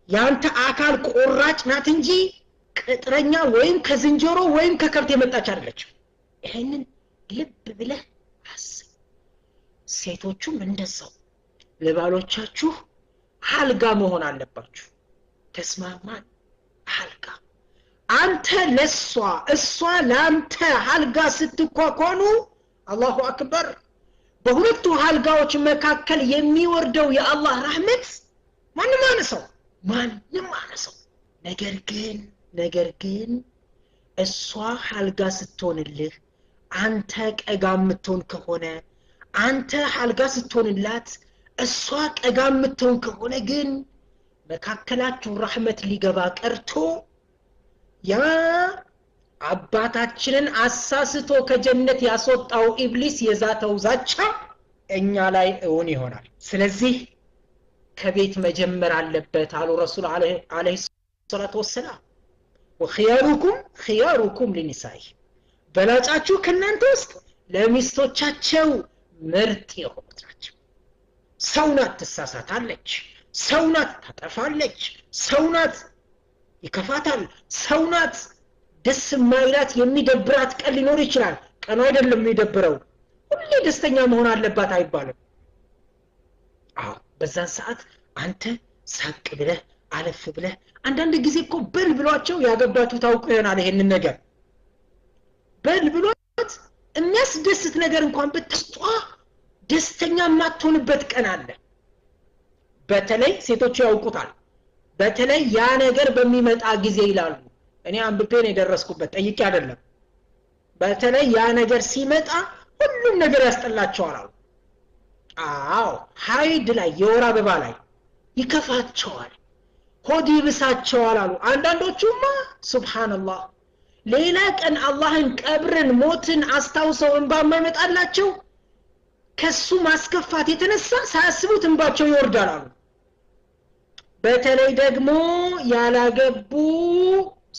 A: ያንተ አካል ቁራጭ ናት እንጂ ቅጥረኛ ወይም ከዝንጀሮ ወይም ከከብት የመጣች አይደለችም ይሄንን ልብ ብለህ አስብ ሴቶቹም እንደዛው ለባሎቻችሁ አልጋ መሆን አለባችሁ ተስማማን አልጋ አንተ ለሷ እሷ ለአንተ አልጋ ስትኳኳኑ አላሁ አክበር በሁለቱ አልጋዎች መካከል የሚወርደው የአላህ ረህመት ማንም አነሰው ነገር ግን እሷ አልጋ ስትሆንልህ አንተ ቀጋ የምትሆን ከሆነ አንተ አልጋ ስትሆንላት እሷ ቀጋ የምትሆን ከሆነ ግን መካከላችሁ ረህመት ሊገባ ቀርቶ ያ አባታችንን አሳስቶ ከጀነት ያስወጣው ኢብሊስ የዛተው ዛቻ እኛ ላይ እውን ይሆናል ስለዚህ ከቤት መጀመር አለበት አሉ ረሱል አለይሂ ሰላቱ ወሰለም ወخياركم لنسائه በላጫችሁ ከናንተ ውስጥ ለሚስቶቻቸው ምርጥ የሆኑት ናቸው ሰውናት ተሳሳታለች ሰውናት ታጠፋለች ሰውናት ይከፋታል ሰውናት ደስ ማይላት የሚደብራት ቀን ሊኖር ይችላል ቀን አይደለም የሚደብረው ሁሌ ደስተኛ መሆን አለባት አይባልም በዛን ሰዓት አንተ ሳቅ ብለህ አለፍ ብለህ አንዳንድ ጊዜ እኮ በል ብሏቸው ያገባችሁ ታውቁ ይሆናል ይሄንን ነገር በል ብሏት የሚያስደስት ነገር እንኳን በተስጧ ደስተኛ ማትሆንበት ቀን አለ በተለይ ሴቶች ያውቁታል በተለይ ያ ነገር በሚመጣ ጊዜ ይላሉ እኔ አንብቤን የደረስኩበት ጠይቄ አይደለም በተለይ ያ ነገር ሲመጣ ሁሉም ነገር ያስጠላቸዋል አሉ አዎ ሀይድ ላይ የወር አበባ ላይ ይከፋቸዋል ሆድ ይብሳቸዋል አሉ አንዳንዶቹማ ሱብሃንአላህ ሌላ ቀን አላህን ቀብርን ሞትን አስተውሰው እንባ ማይመጣላቸው ከሱ ማስከፋት የተነሳ ሳያስቡት እንባቸው ይወርዳል አሉ በተለይ ደግሞ ያላገቡ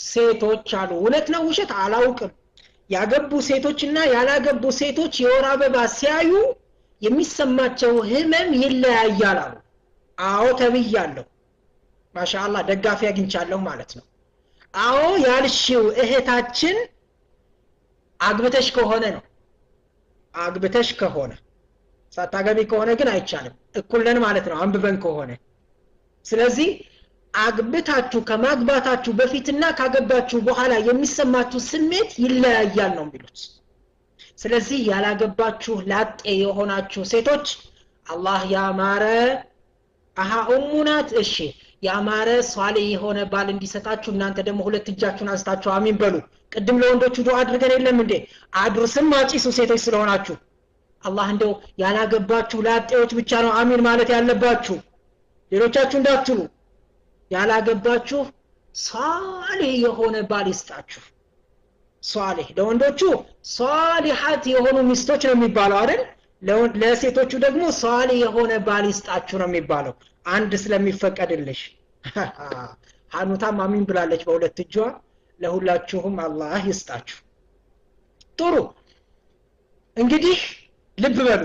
A: ሴቶች አሉ እውነት ነው ውሸት አላውቅም ያገቡ ሴቶችና ያላገቡ ሴቶች የወር አበባ ሲያዩ የሚሰማቸው ህመም ይለያያል አሉ አዎ ተብያለሁ ማሻአላህ ደጋፊ አግኝቻለሁ ማለት ነው አዎ ያልሽው እህታችን አግብተሽ ከሆነ ነው አግብተሽ ከሆነ ሳታገቢ ከሆነ ግን አይቻልም እኩል ነን ማለት ነው አንብበን ከሆነ ስለዚህ አግብታችሁ ከማግባታችሁ በፊትና ካገባችሁ በኋላ የሚሰማችሁ ስሜት ይለያያል ነው የሚሉት ስለዚህ ያላገባችሁ ላጤ የሆናችሁ ሴቶች አላህ ያማረ ኡሙናት እሺ ያማረ ሷሊህ የሆነ ባል እንዲሰጣችሁ እናንተ ደግሞ ሁለት እጃችሁን አንስታችሁ አሚን በሉ ቅድም ለወንዶቹ ዱዓ አድርገን የለም እንዴ አድርስም አጪሱ ሴቶች ስለሆናችሁ አላህ እንደው ያላገባችሁ ላጤዎች ብቻ ነው አሚን ማለት ያለባችሁ ሌሎቻችሁ እንዳትሉ ያላገባችሁ ሷሊህ የሆነ ባል ይስጣችሁ ሷሊህ ለወንዶቹ ሷሊሃት የሆኑ ሚስቶች ነው የሚባለው አይደል ለሴቶቹ ደግሞ ሷሊህ የሆነ ባል ይስጣችሁ ነው የሚባለው አንድ ስለሚፈቀድልሽ ሐኑታም አሚን ብላለች በሁለት እጇ ለሁላችሁም አላህ ይስጣችሁ ጥሩ እንግዲህ ልብ በሉ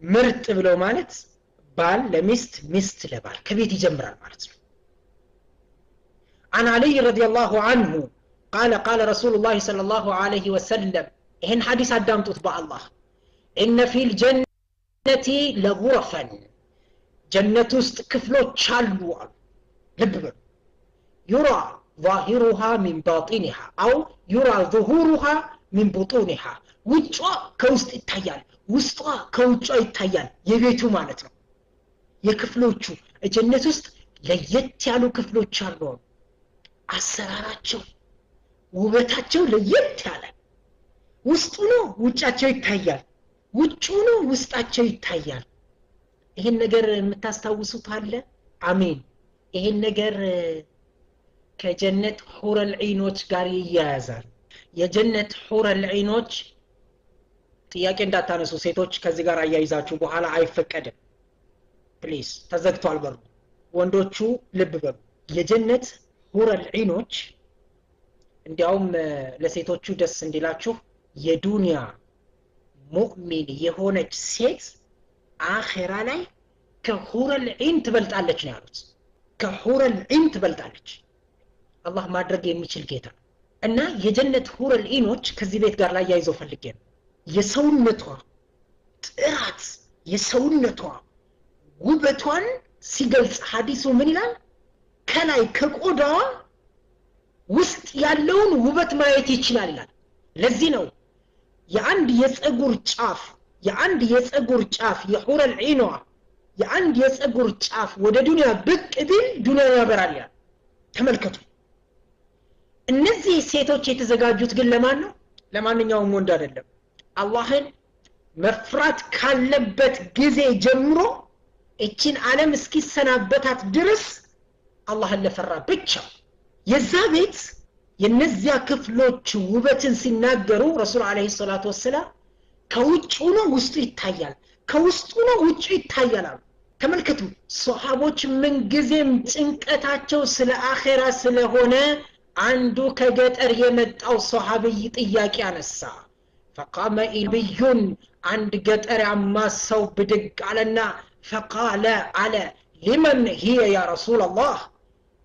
A: ምርጥ ብለው ማለት ባል ለሚስት ሚስት ለባል ከቤት ይጀምራል ማለት ነው عن علي رضي الله عنه قال رسول الله صلى الله عليه وسلم إن حديث عدامته تبع الله إن في الجنة لغرفا جنة كفلو تشالو لبب يرى ظاهرها من باطنها أو يرى ظهورها من بطونها وجوا كوست التيال وسطوا كوجوا التيال يبيتو معناتنا يكفلوچو الجنة ውስጥ ለየት ያሉ ክፍሎች አሉ አሰራራቸው ውበታቸው ለየት ያለ ውስጡ ነው ውጫቸው ይታያል ውጩ ነው ውስጣቸው ይታያል ይሄን ነገር የምታስተዋውሱት አለ አሜን ይሄን ነገር ከጀነት ሑረል ዒኖች ጋር ይያያዛል የጀነት ሑረል ዒኖች ጥያቄ እንዳታነሱ ሴቶች ከዚህ ጋር አያይዛችሁ በኋላ አይፈቀድም ፕሊዝ ተዘግቷል በሉ ወንዶቹ ልብ በሉ የጀነት ሑረል ዒኖች እንዲያውም ለሴቶቹ ደስ እንዲላችሁ የዱንያ ሙእሚን የሆነች ሴት አኺራ ላይ ከሑረል ዒን ትበልጣለች ነው ያሉት ከሑረል ዒን ትበልጣለች አላህ ማድረግ የሚችል ጌታ እና የጀነት ሑረል ዒኖች ከዚህ ቤት ጋር ላይ ያይዘው ፈልጌ ነው የሰውነቷ ጥራት የሰውነቷ ውበቷን ሲገልጽ ሐዲሱ ምን ይላል ከላይ ከቆዳዋ ውስጥ ያለውን ውበት ማየት ይችላል ይላል ለዚህ ነው የአንድ የፀጉር ጫፍ የሑረል ዒኗ የአንድ የፀጉር ጫፍ ወደ ዱንያ ብቅ ቢል ዱንያ ያበራል ያ ተመልከቱ እነዚህ ሴቶች የተዘጋጁት ግን ለማን ነው ለማንኛውም ወንድ አይደለም አላህን መፍራት ካለበት ጊዜ ጀምሮ እቺን ዓለም እስኪሰናበታት ድረስ አላህን ለፈራ ብቻ የዛ ቤት የነዚያ ክፍሎች ውበትን ሲናገሩ ረሱል አለይሂ ሰላቱ ወሰለም ከውጭ ነው ውስጡ ይታያል ከውስጡ ነው ውጭ ይታያል ተመልከቱ ሱሐቦች ምን ጊዜም ጭንቀታቸው ስለ አኺራ ስለሆነ አንዱ ከገጠር የመጣው ሱሐቢይ ጥያቄ አነሳ فقام إلي عند قطر عما سو بدق علينا فقال على لمن هي يا رسول الله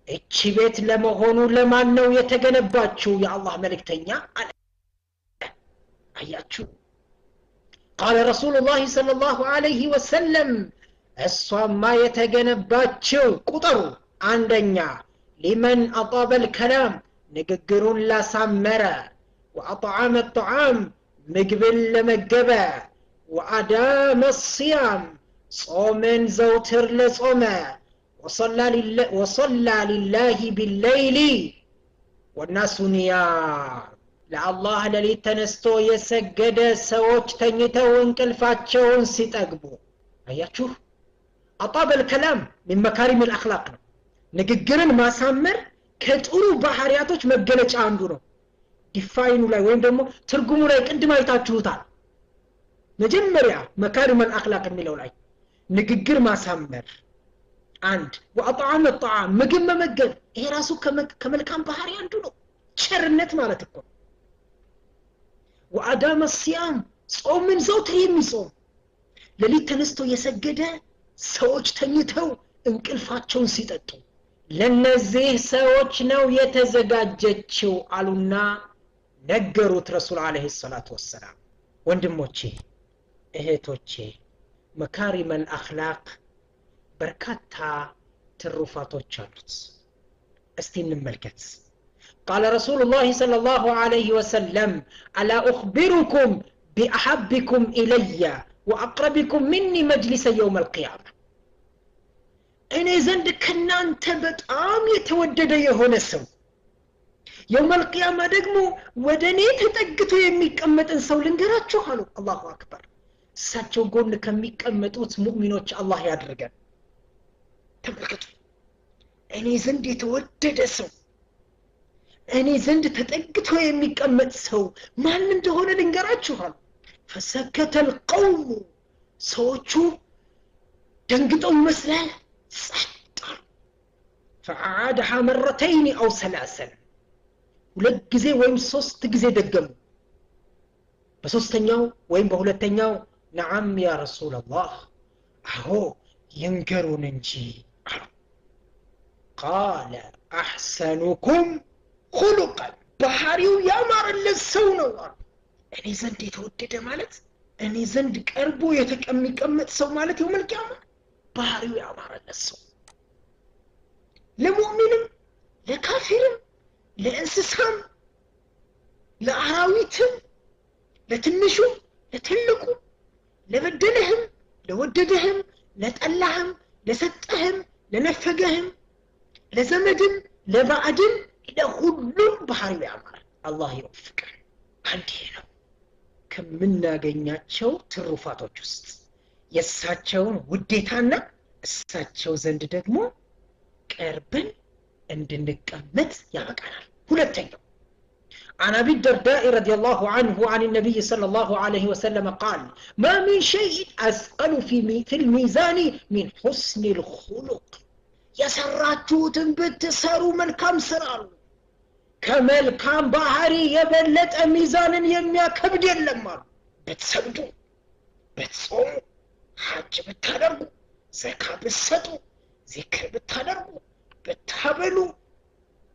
A: እቺ ቤት ለመሆኑ ለማን ነው የተገነባችው የአላህ መልእክተኛ አለ አያችሁ قال رسول الله صلى الله عليه وسلم እሷማ የተገነባችው ቁጥሩ አንደኛ لمن أطاب الكلام ንግግሩን ላሳመረ وأطعم الطعام ምግብን ለመገበ وأدام الصيام ጾምን ዘውትር ለጾመ وصلى لله بالليل والناس نيام ለአላህ ለሊት ተነስቶ የሰገደ ሰዎች ተኝተው እንቅልፋቸውን ሲጠግቡ አያችሁ አጣበ الكلام من مكارم الاخلاق ነው ንግግርን ማሳመር ከጥሩ ባህሪያቶች መገለጫ አንዱ ነው ዲፋይኑ ላይ ወይም ደግሞ ትርጉሙ ላይ ቅድም አይታችሁታል መጀመሪያ መካሪም الاخلاق የሚለው ላይ ንግግር ማሳመር አንድ ወአጣዓም الطعام ምግብ መመገብ ይሄ ራሱ ከመልካም ባህሪ አንዱ ነው ቸርነት ማለት እኮ وادام الصيام ጾምን ዘውትር የሚጾም ለሊት ተነስቶ የሰገደ ሰዎች ተኝተው እንቅልፋቸውን ሲጠጡ ለነዚህ ሰዎች ነው የተዘጋጀችው አሉና ነገሩት ረሱል አለይሂ ሰላቱ ወሰለም ወንድሞቼ እህቶቼ መካሪም الأخلاق በርካታ ትሩፋቶች አሉት እስቲ እንመልከት قال رسول الله صلى الله عليه وسلم ألا أخبركم بأحبكم إلي وأقربكم مني مجلس يوم القيامة أنا زند كنان تبت يتودد يهون سو يوم القيامة دقمو ودني تتقتو يميك أمت انسو لنقرات شو حالو الله أكبر ساتشو قولن كميك أمت اوت مؤمنوش الله يدرقن تبقتو أنا زند يتودد سو أنا زند تتقتو يميك أمت سو ما نمتهون لنقرات شو حالو فسكت القوم صوتو دنقطوا مسلال سحطر فعادها مرتين أو ثلاثا ولك جزي ويم صوست جزي دقمو بصوستنياو ويم بهولتنياو نعم يا رسول الله أهو ينكرون نجي قال أحسنكم خلقا بحاريو يا مار اللي سونوا እኔ ዘንድ የተወደደ ማለት እኔ ዘንድ ቀርቦ የተቀመጥ ሰው ማለት ነው መልካም ባህሪው ያማረለት ሰው ለሙእሚንም ለካፊርም ለእንስሳም ለአራዊትም ለትንሹ ለትልቁ ለበደለህም ለወደደህም ለጠላህም ለሰጠህም ለነፈገህም ለዘመድም ለባዕድም ለሁሉም ባህሪው ያማረ አላህ ይወፍቀን አንዴ ነው ከምናገኛቸው ትሩፋቶች ውስጥ የሳቸውን ውዴታና እሳቸው ዘንድ ደግሞ ቀርበን እንድንቀመጥ ያበቃናል ሁለተኛው عن أبي الدرداء رضي الله عنه عن النبي صلى الله عليه وسلم قال ما من شيء أثقل في الميزان من حسن الخلق يسراتوتن بتسارو من كم سرارو كملكام ባህሪ የበለጠ ሚዛንን የሚያከብድ የለም በተሰብዱ በጾሙ ሐጅ ብታደርጉ ዘካ ብትሰጡ ዚክር ብታደርጉ ብታበሉ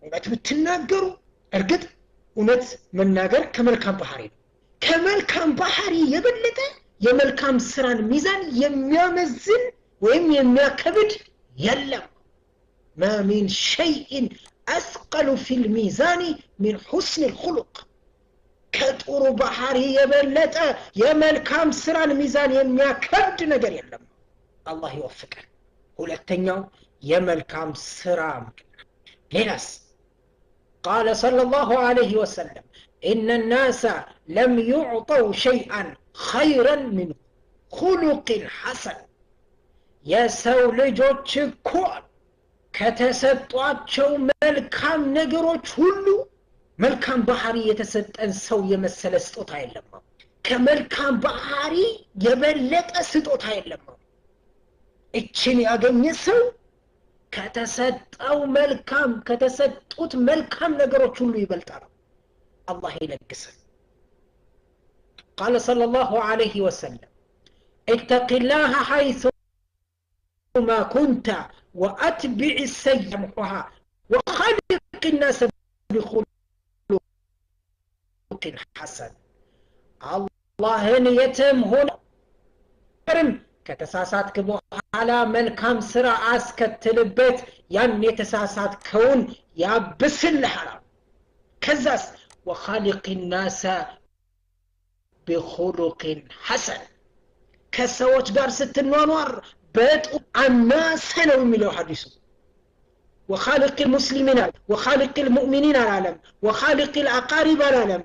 A: እውነት ብትናገሩ እርግጥ እውነት መናገር ከመልካም ባህሪ ነው ከመልካም ባህሪ የበለጠ የመልካም ስራን ሚዛን የሚያመዝን ወይም የሚያከብድ የለም ما من شيء أثقل في الميزان من حسن الخلق كتور بحري يبلتا يمل كام سران ميزان يميا كبد نجر يلم الله يوفقك ولتنيو يمل كام سران ليناس قال صلى الله عليه وسلم إن الناس لم يعطوا شيئا خيرا من خلق حسن يا سولجو تشكون ከተሰጧቸው መልካም ነገሮች ሁሉ መልካም ባህሪ የተሰጠን ሰው የመሰለ ስጦታ የለም ከመልካም ባህሪ የበለጠ ስጦታ የለም እቺን ያገኘ ሰው ከተሰጡት መልካም ነገሮች ሁሉ ይበልጣል አላህ ይለግሰን قال صلى الله عليه وسلم اتق الله حيث ما كنت وأتبع السيئة محوها وخلق الناس بخلق حسن الله يتم هنا كتساسات كبو على ملكام سرع أسكت البيت يعني يتساسات كون يابسل الحرام كزاس وخلق الناس بخلق حسن كسوت قار ست النوار بيت الناس هنو ملو حديثه وخالق المسلمين وخالق المؤمنين العالم وخالق الأقارب العالم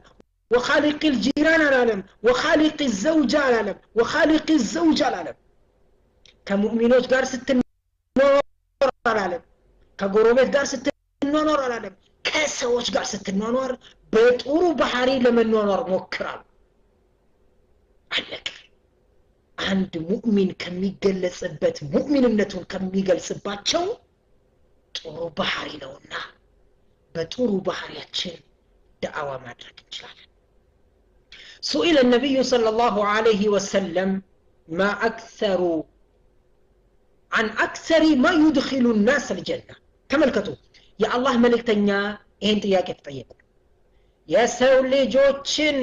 A: وخالق الجيران العالم وخالق الزوج العالم وخالق الزوج العالم كمؤمنوች ጋር ስትኖር العالم ከጎረቤት ጋር ስትኖር العالم ከሰዎች ጋር ስትኖር በጥሩ ባህሪ ለመኖር ሞክራል አለቀ አንድ ሙእሚን ከሚገለጽበት ሙእሚንነቱን ከሚገልጽባቸው ጥሩ ባህሪ ነውና በጥሩ ባህሪያችን دعوة ማድረግ እንችላለን سئل النبي صلى الله عليه وسلم ما أكثر عن أكثر ما يدخل الناس الجنة تملكتوا يا الله ملكتنيا ይሄን ጥያቄ ተጠየቁ የሰው ልጆችን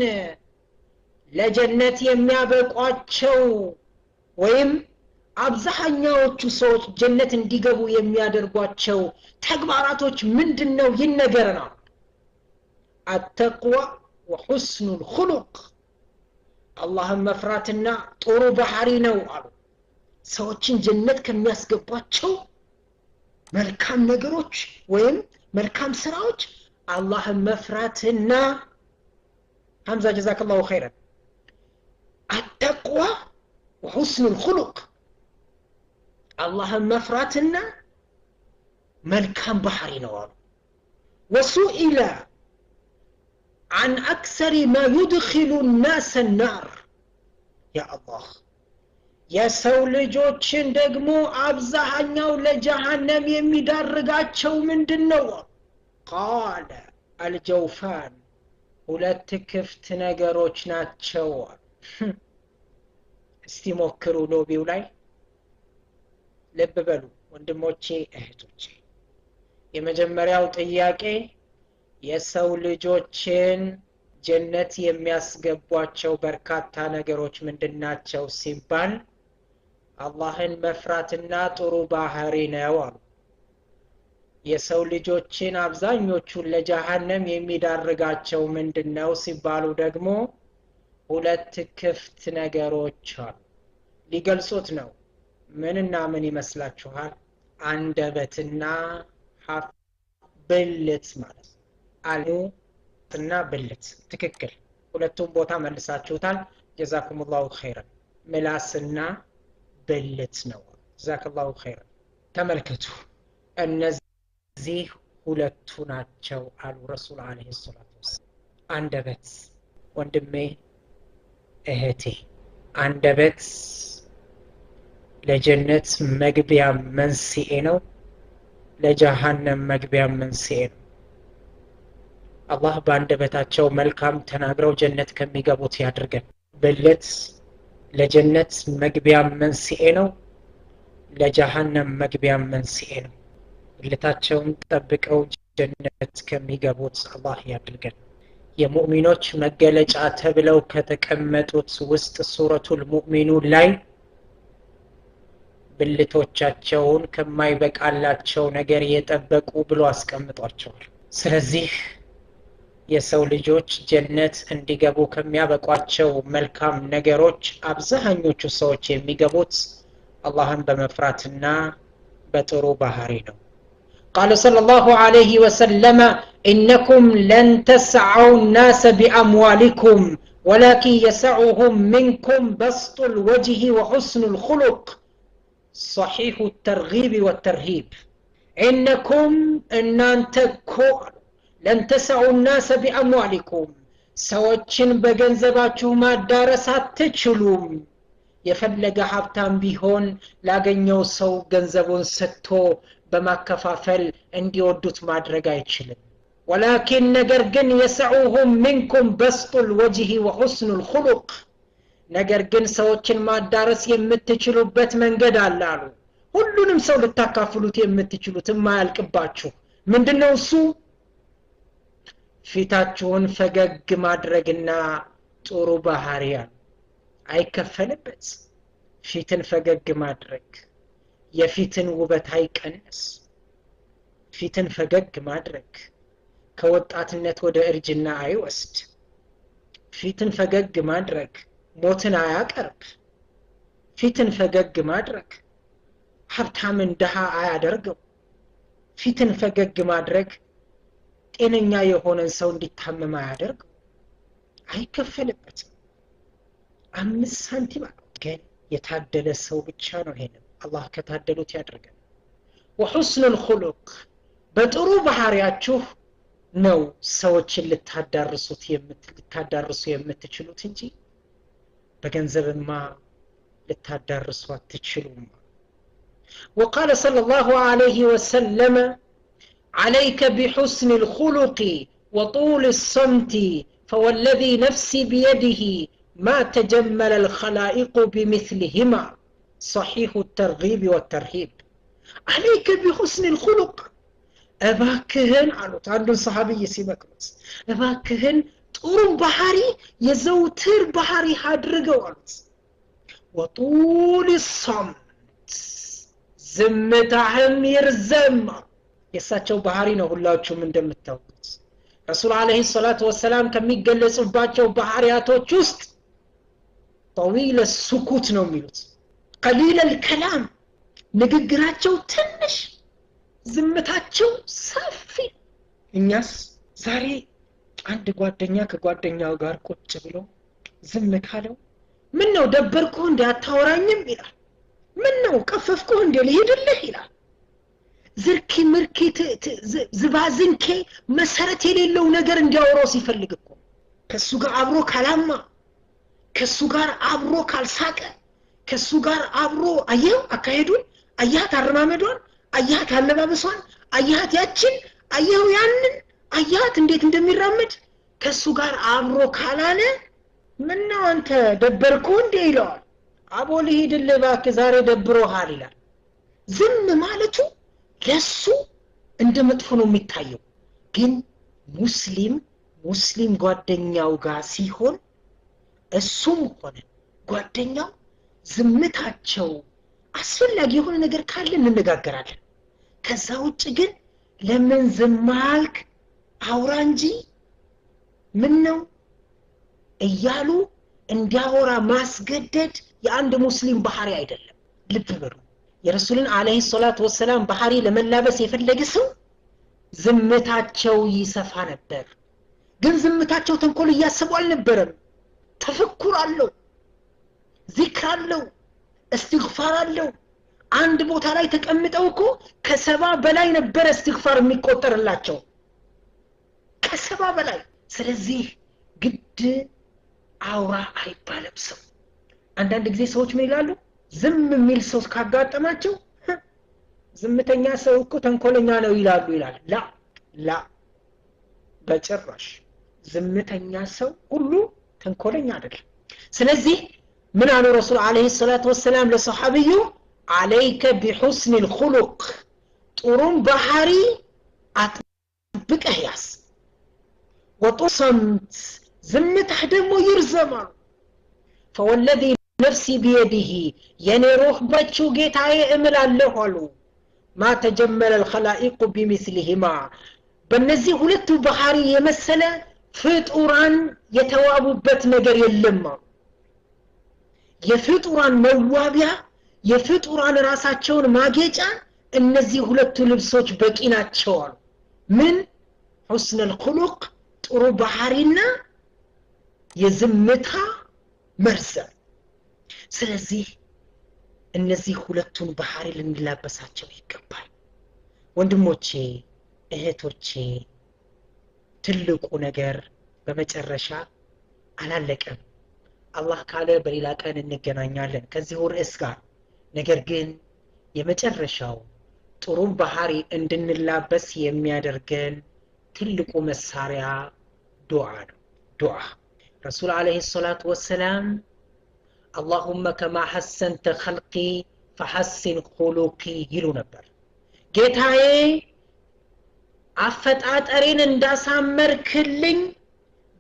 A: ለጀነት የሚያበቋቸው ወይም አብዛኛዎቹ ሰዎች ጀነት እንዲገቡ የሚያደርጓቸው ተግባራቶች ምንድነው ይነገረና التقوى وحسن الخلق اللهم መፍራትና ጥሩ ባህሪ ነው አሉ ሰዎችን ጀነት ከሚያስገቧቸው መልካም ነገሮች ወይም መልካም ስራዎች አላህን መፍራትና حمزة جزاك الله خيرا التقوى وحسن الخلق اللهم مفراتنا ملكان بحري نوار وسئل عن أكثر ما يدخل الناس النار يا الله يا سولجوچن دغمو ابزاحኛው ለጀሃነም የሚዳርጋቸው ምንድነው قال الجوفان ሁለት ክፍት ነገሮች ናቸው እስቲ ሞክሩ ሎቢው ላይ ልብ በሉ ወንድሞቼ እህቶቼ የመጀመሪያው ጥያቄ የሰው ልጆችን ጀነት የሚያስገቧቸው በርካታ ነገሮች ምንድናቸው ሲባል አላህን መፍራትና ጥሩ ባህሪ ነው የሰው ልጆችን አብዛኞቹን ለጀሃነም የሚዳርጋቸው ምንድነው ሲባሉ ደግሞ ሁለት ክፍት ነገሮች አሉ ሊገልጹት ነው ምንና ምን ይመስላችኋል አንደበትና ብልት ማለት አሉና ብልት ትክክል ሁለቱም ቦታ መልሳችሁታል ጀዛኩሙላሁ ኸይራን ምላስና ብልት ነው ጀዛከላሁ ኸይራን ተመልከቱ እነዚህ ሁለቱ ናቸው አሉ ረሱል አለይሂ ሰላቱ ወሰለም አንደበት ወንድሜ እህቴ አንደበት ለጀነት መግቢያ መንስኤ ነው ለጀሃነም መግቢያ መንስኤ ነው አላህ በአንደበታቸው መልካም ተናግረው ጀነት ከሚገቡት ያድርገን ብልት ለጀነት መግቢያ መንስኤ ነው ለጀሃነም መግቢያ መንስኤ ነው ብልታቸውን ጠብቀው ጀነት ከሚገቡት አላህ ያድርገን የሙእሚኖች መገለጫ ተብለው ከተቀመጡት ውስጥ ሱረቱል ሙእሚኑን ላይ ብልቶቻቸውን ከማይበቃላቸው ነገር የጠበቁ ብሎ አስቀምጧቸዋል ስለዚህ የሰው ልጆች ጀነት እንዲገቡ ከሚያበቋቸው መልካም ነገሮች አብዛኞቹ ሰዎች የሚገቡት አላህን በመፍራትና በጥሩ ባህሪ ነው قال صلى الله عليه وسلم إنكم لن تسعوا الناس بأموالكم ولكن يسعهم منكم بسط الوجه وحسن الخلق صحيح الترغيب والترهيب إنكم إن أنتكم لن تسعوا الناس بأموالكم سوچن بگنزباچو ما دارسات تچلوم የፈለገ ሀብታም ቢሆን ላገኘው ሰው ገንዘቡን ሰጥቶ በማከፋፈል እንዲወዱት ማድረግ አይችልም ولكن ነገር ግን يسعهم منكم بسط الوجه وحسن الخلق ነገር ግን ሰዎችን ማዳረስ የምትችሉበት መንገድ አለ አሉ ሁሉንም ሰው ልታካፍሉት የምትችሉት ማያልቅባችሁ ምንድነው እሱ ፊታችሁን ፈገግ ማድረግና ጥሩ ባህሪያ አይከፈልበት ፊትን ፈገግ ማድረግ የፊትን ውበት አይቀንስ ፊትን ፈገግ ማድረግ ከወጣትነት ወደ እርጅና አይወስድ ፊትን ፈገግ ማድረግ ሞትን አያቀርብ ፊትን ፈገግ ማድረግ ሀብታምን ደሃ አያደርገው ፊትን ፈገግ ማድረግ ጤነኛ የሆነን ሰው እንዲታመም አያደርገው አይከፈልበትም 5 ሳንቲም ግን የታደለ ሰው ብቻ ነው ይሄን አላህ ከታደሉት ያድርገን وحسن الخلق በጥሩ ባህሪያችሁ ነው ሰዎችን ልታዳርሱ የምትችሉት እንጂ በገንዘብማ ልታዳርሱ አትችሉም وقال صلى الله عليه وسلم عليك بحسن الخلق وطول الصمت فوالذي نفسي بيده ما تجمل الخلائق بمثلهما صحيح الترغيب والترهيب عليك بحسن الخلق أباكهن عند صحابي سيمكرس أباكهن طور بحري يزوتر بحري حدرقوا وطول الصمت زمتهم يرزم يساتشو بحري نقولاتشو من دم التوقت رسول عليه الصلاة والسلام كم يقلس باتشو بحرياتو جست طويل السكوت نوميوت قليل الكلام ንግግራቸው ትንሽ ዝምታቸው ሰፊ እኛስ ዛሬ አንድ ጓደኛ ከጓደኛው ጋር ቁጭ ብሎ ዝም ካለው ምን ነው ደበርኩ እንዴ አታወራኝም ይላል ምን ነው ቀፈፍኩ እንዴ ልሄድልህ ይላል ዝርኪ ምርኪ ዝባዝንኬ መሰረት የሌለው ነገር እንዲያወራው ሲፈልግ እኮ ከሱ ጋር አብሮ ካላማ ከሱ ጋር አብሮ ካልሳቀ ከሱ ጋር አብሮ አየው አካሄዱን አያት አረማመዷን አያት አለባበሷን አያት ያችን አየው ያንን አያት እንዴት እንደሚራመድ ከሱ ጋር አብሮ ካላለ ምን ነው አንተ ደበርኩ እንዴ ይላል አቦ ልሂድልህ እባክህ ዛሬ ደብሮሃል ይላል ዝም ማለቱ ለሱ እንደመጥፎ ነው የሚታየው ግን ሙስሊም ጓደኛው ጋር ሲሆን እሱም ሆነ ጓደኛው ዝምታቸው አስፈላጊ የሆነ ነገር ካለ እንነጋገራለን ከዛ ውጭ ግን ለምን ዝማልክ አውራ እንጂ ምን ነው እያሉ እንዲያወራ ማስገደድ የአንድ ሙስሊም ባህሪ አይደለም ልብ በሉ የረሱልን አለይሂ ሰላቱ ወሰለም ባህሪ ለመላበስ የፈለገ ሰው ዝምታቸው ይሰፋ ነበር ግን ዝምታቸው ተንኮል ያሰቡ አልነበረም ተፈኩር አለው ዚክር አለው استغفار አለው አንድ ቦታ ላይ ተቀምጠው እኮ ከ70 በላይ ነበር استغفار የሚቆጠርላቸው ከ70 በላይ ስለዚህ ግድ አውራ አይባልም ሰው አንዳንድ ጊዜ ሰዎች ምን ይላሉ ዝም የሚል ሰው ካጋጠማቸው ዝምተኛ ሰው እኮ ተንኮለኛ ነው ይላል ላ በጭራሽ ዝምተኛ ሰው ሁሉ ተንኮለኛ አይደለም ስለዚህ من عن الرسول عليه الصلاة والسلام لصحابيه عليك بحسن الخلق طرم بحري أطبق أحياس وتصمت زمت حدمه يرزم فوالذي نفسي بيده يعني روح باتشو جيت عاي امل اللهولو ما تجمل الخلائق بمثلهما بالنزي هلتو بحري يمثل فطوران يتوابوا بات نجر يلما የፍጡራን መዋቢያ የፍጡራን ራሳቸውን ማጌጫ እነዚህ ሁለቱ ልብሶች በቂ ናቸው ምን حسن الخلق ጥሩ ባህሪና የዝምታ መርዘም ስለዚህ እነዚህ ሁለቱን ባህሪ ልንላበሳቸው ይገባል ወንድሞቼ እህቶቼ ትልቁ ነገር በመጨረሻ አላለቀም አላህ ካለ በሌላ ቀን እንገናኛለን ከዚህ ርዕስ ጋር ነገር ግን የመጨረሻው ጥሩ ባህሪ እንድንላበስ የሚያደርገን ትልቁ መሳሪያ ዱዓ ነው ዱዓ ረሱል አለይሂ ሰላቱ ወሰለም اللهم كما حسنت خلقي فحسن خلقي ይሉ ነበር ጌታዬ አፈጣጠሬን እንዳሳመርክልኝ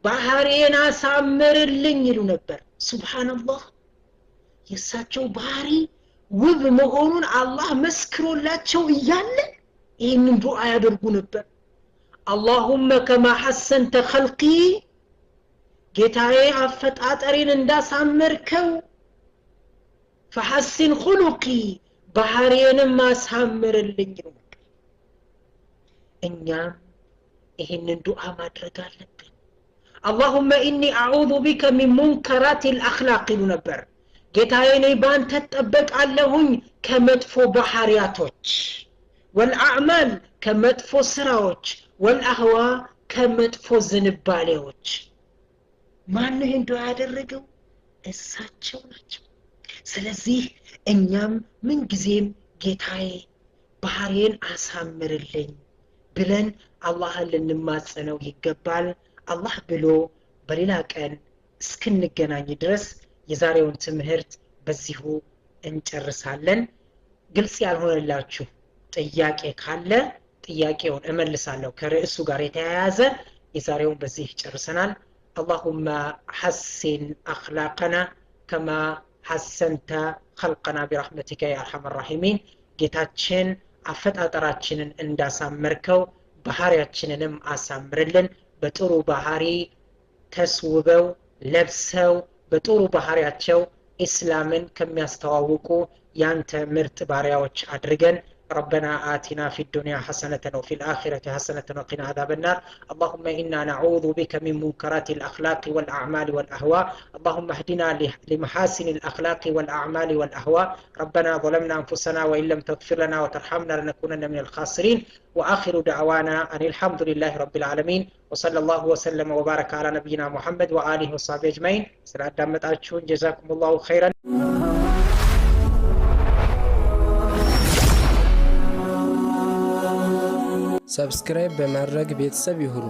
A: ባህሪዬን አሳምርልኝ ይሉ ነበር ሱብሃንአላህ የሳቸው ባህሪ ውብ መሆኑን አላህ መስክሮላቸው እያለ ይህንን ዱዓ ያደርጉ ነበር اللهم كما حسنت خلقي ጌታዬ አፈጣጠሬን እንዳሳመርከው فحسن خلقي ባህሪዬንም አሳምርልኝ ይሉ ነበር እኛም ይህንን ዱዓ ማድረግ አለብን اللهم إني أعوذ بك من منكرات الأخلاق نبر ጌታዬ ባንተ ተጠበቃለሁኝ ከመጥፎ ባህሪያቶች والأعمال ከመጥፎ ስራዎች والأهواء ከመጥፎ ዝንባሌዎች ማን ነው እንዶ ያደረገው እሳቸው ናቸው ስለዚህ እኛም ምን ጊዜም ጌታዬ ባህሪን አሳምርልኝ ብለን አላህን ልንማጸነው ይገባል አላህ ብሎ በሌላ ቀን እስክንገናኝ ድረስ የዛሬውን ትምህርት በዚሁ እንጨርሳለን ግልጽ ያልሆነላችሁ ጥያቄ ካለ ጥያቄውን እመልሳለሁ ከርዕሱ ጋር የተያያዘ የዛሬውን በዚህ ጨርሰናል اللهم حسن أخلاقنا كما حسنت خلقنا برحمتك يا أرحم الراحمين ጌታችን አፈጣጠራችንን እንዳሳመርከው ባህሪያችንንም አሳምርልን በጥሩ ባህሪ ተስውበው ለብሰው በጥሩ ባህሪያቸው እስላምን ከሚያስተዋውቁ ያንተ ምርጥ ባሪያዎች አድርገን ربنا آتنا في الدنيا حسنة وفي الآخرة حسنة وقنا عذاب النار اللهم إنا نعوذ بك من منكرات الأخلاق والأعمال والأهواء اللهم اهدنا لمحاسن الأخلاق والأعمال والأهواء ربنا ظلمنا أنفسنا وإن لم تغفر لنا وترحمنا لنكونن من الخاسرين وآخر دعوانا أن الحمد لله رب العالمين وصلى الله وسلم وبارك على نبينا محمد وآله وصحبه أجمعين سلام دامتاچون جزاكم الله خيرا
B: ሰብስክራይብ በማድረግ ቤተሰብ ይሁኑ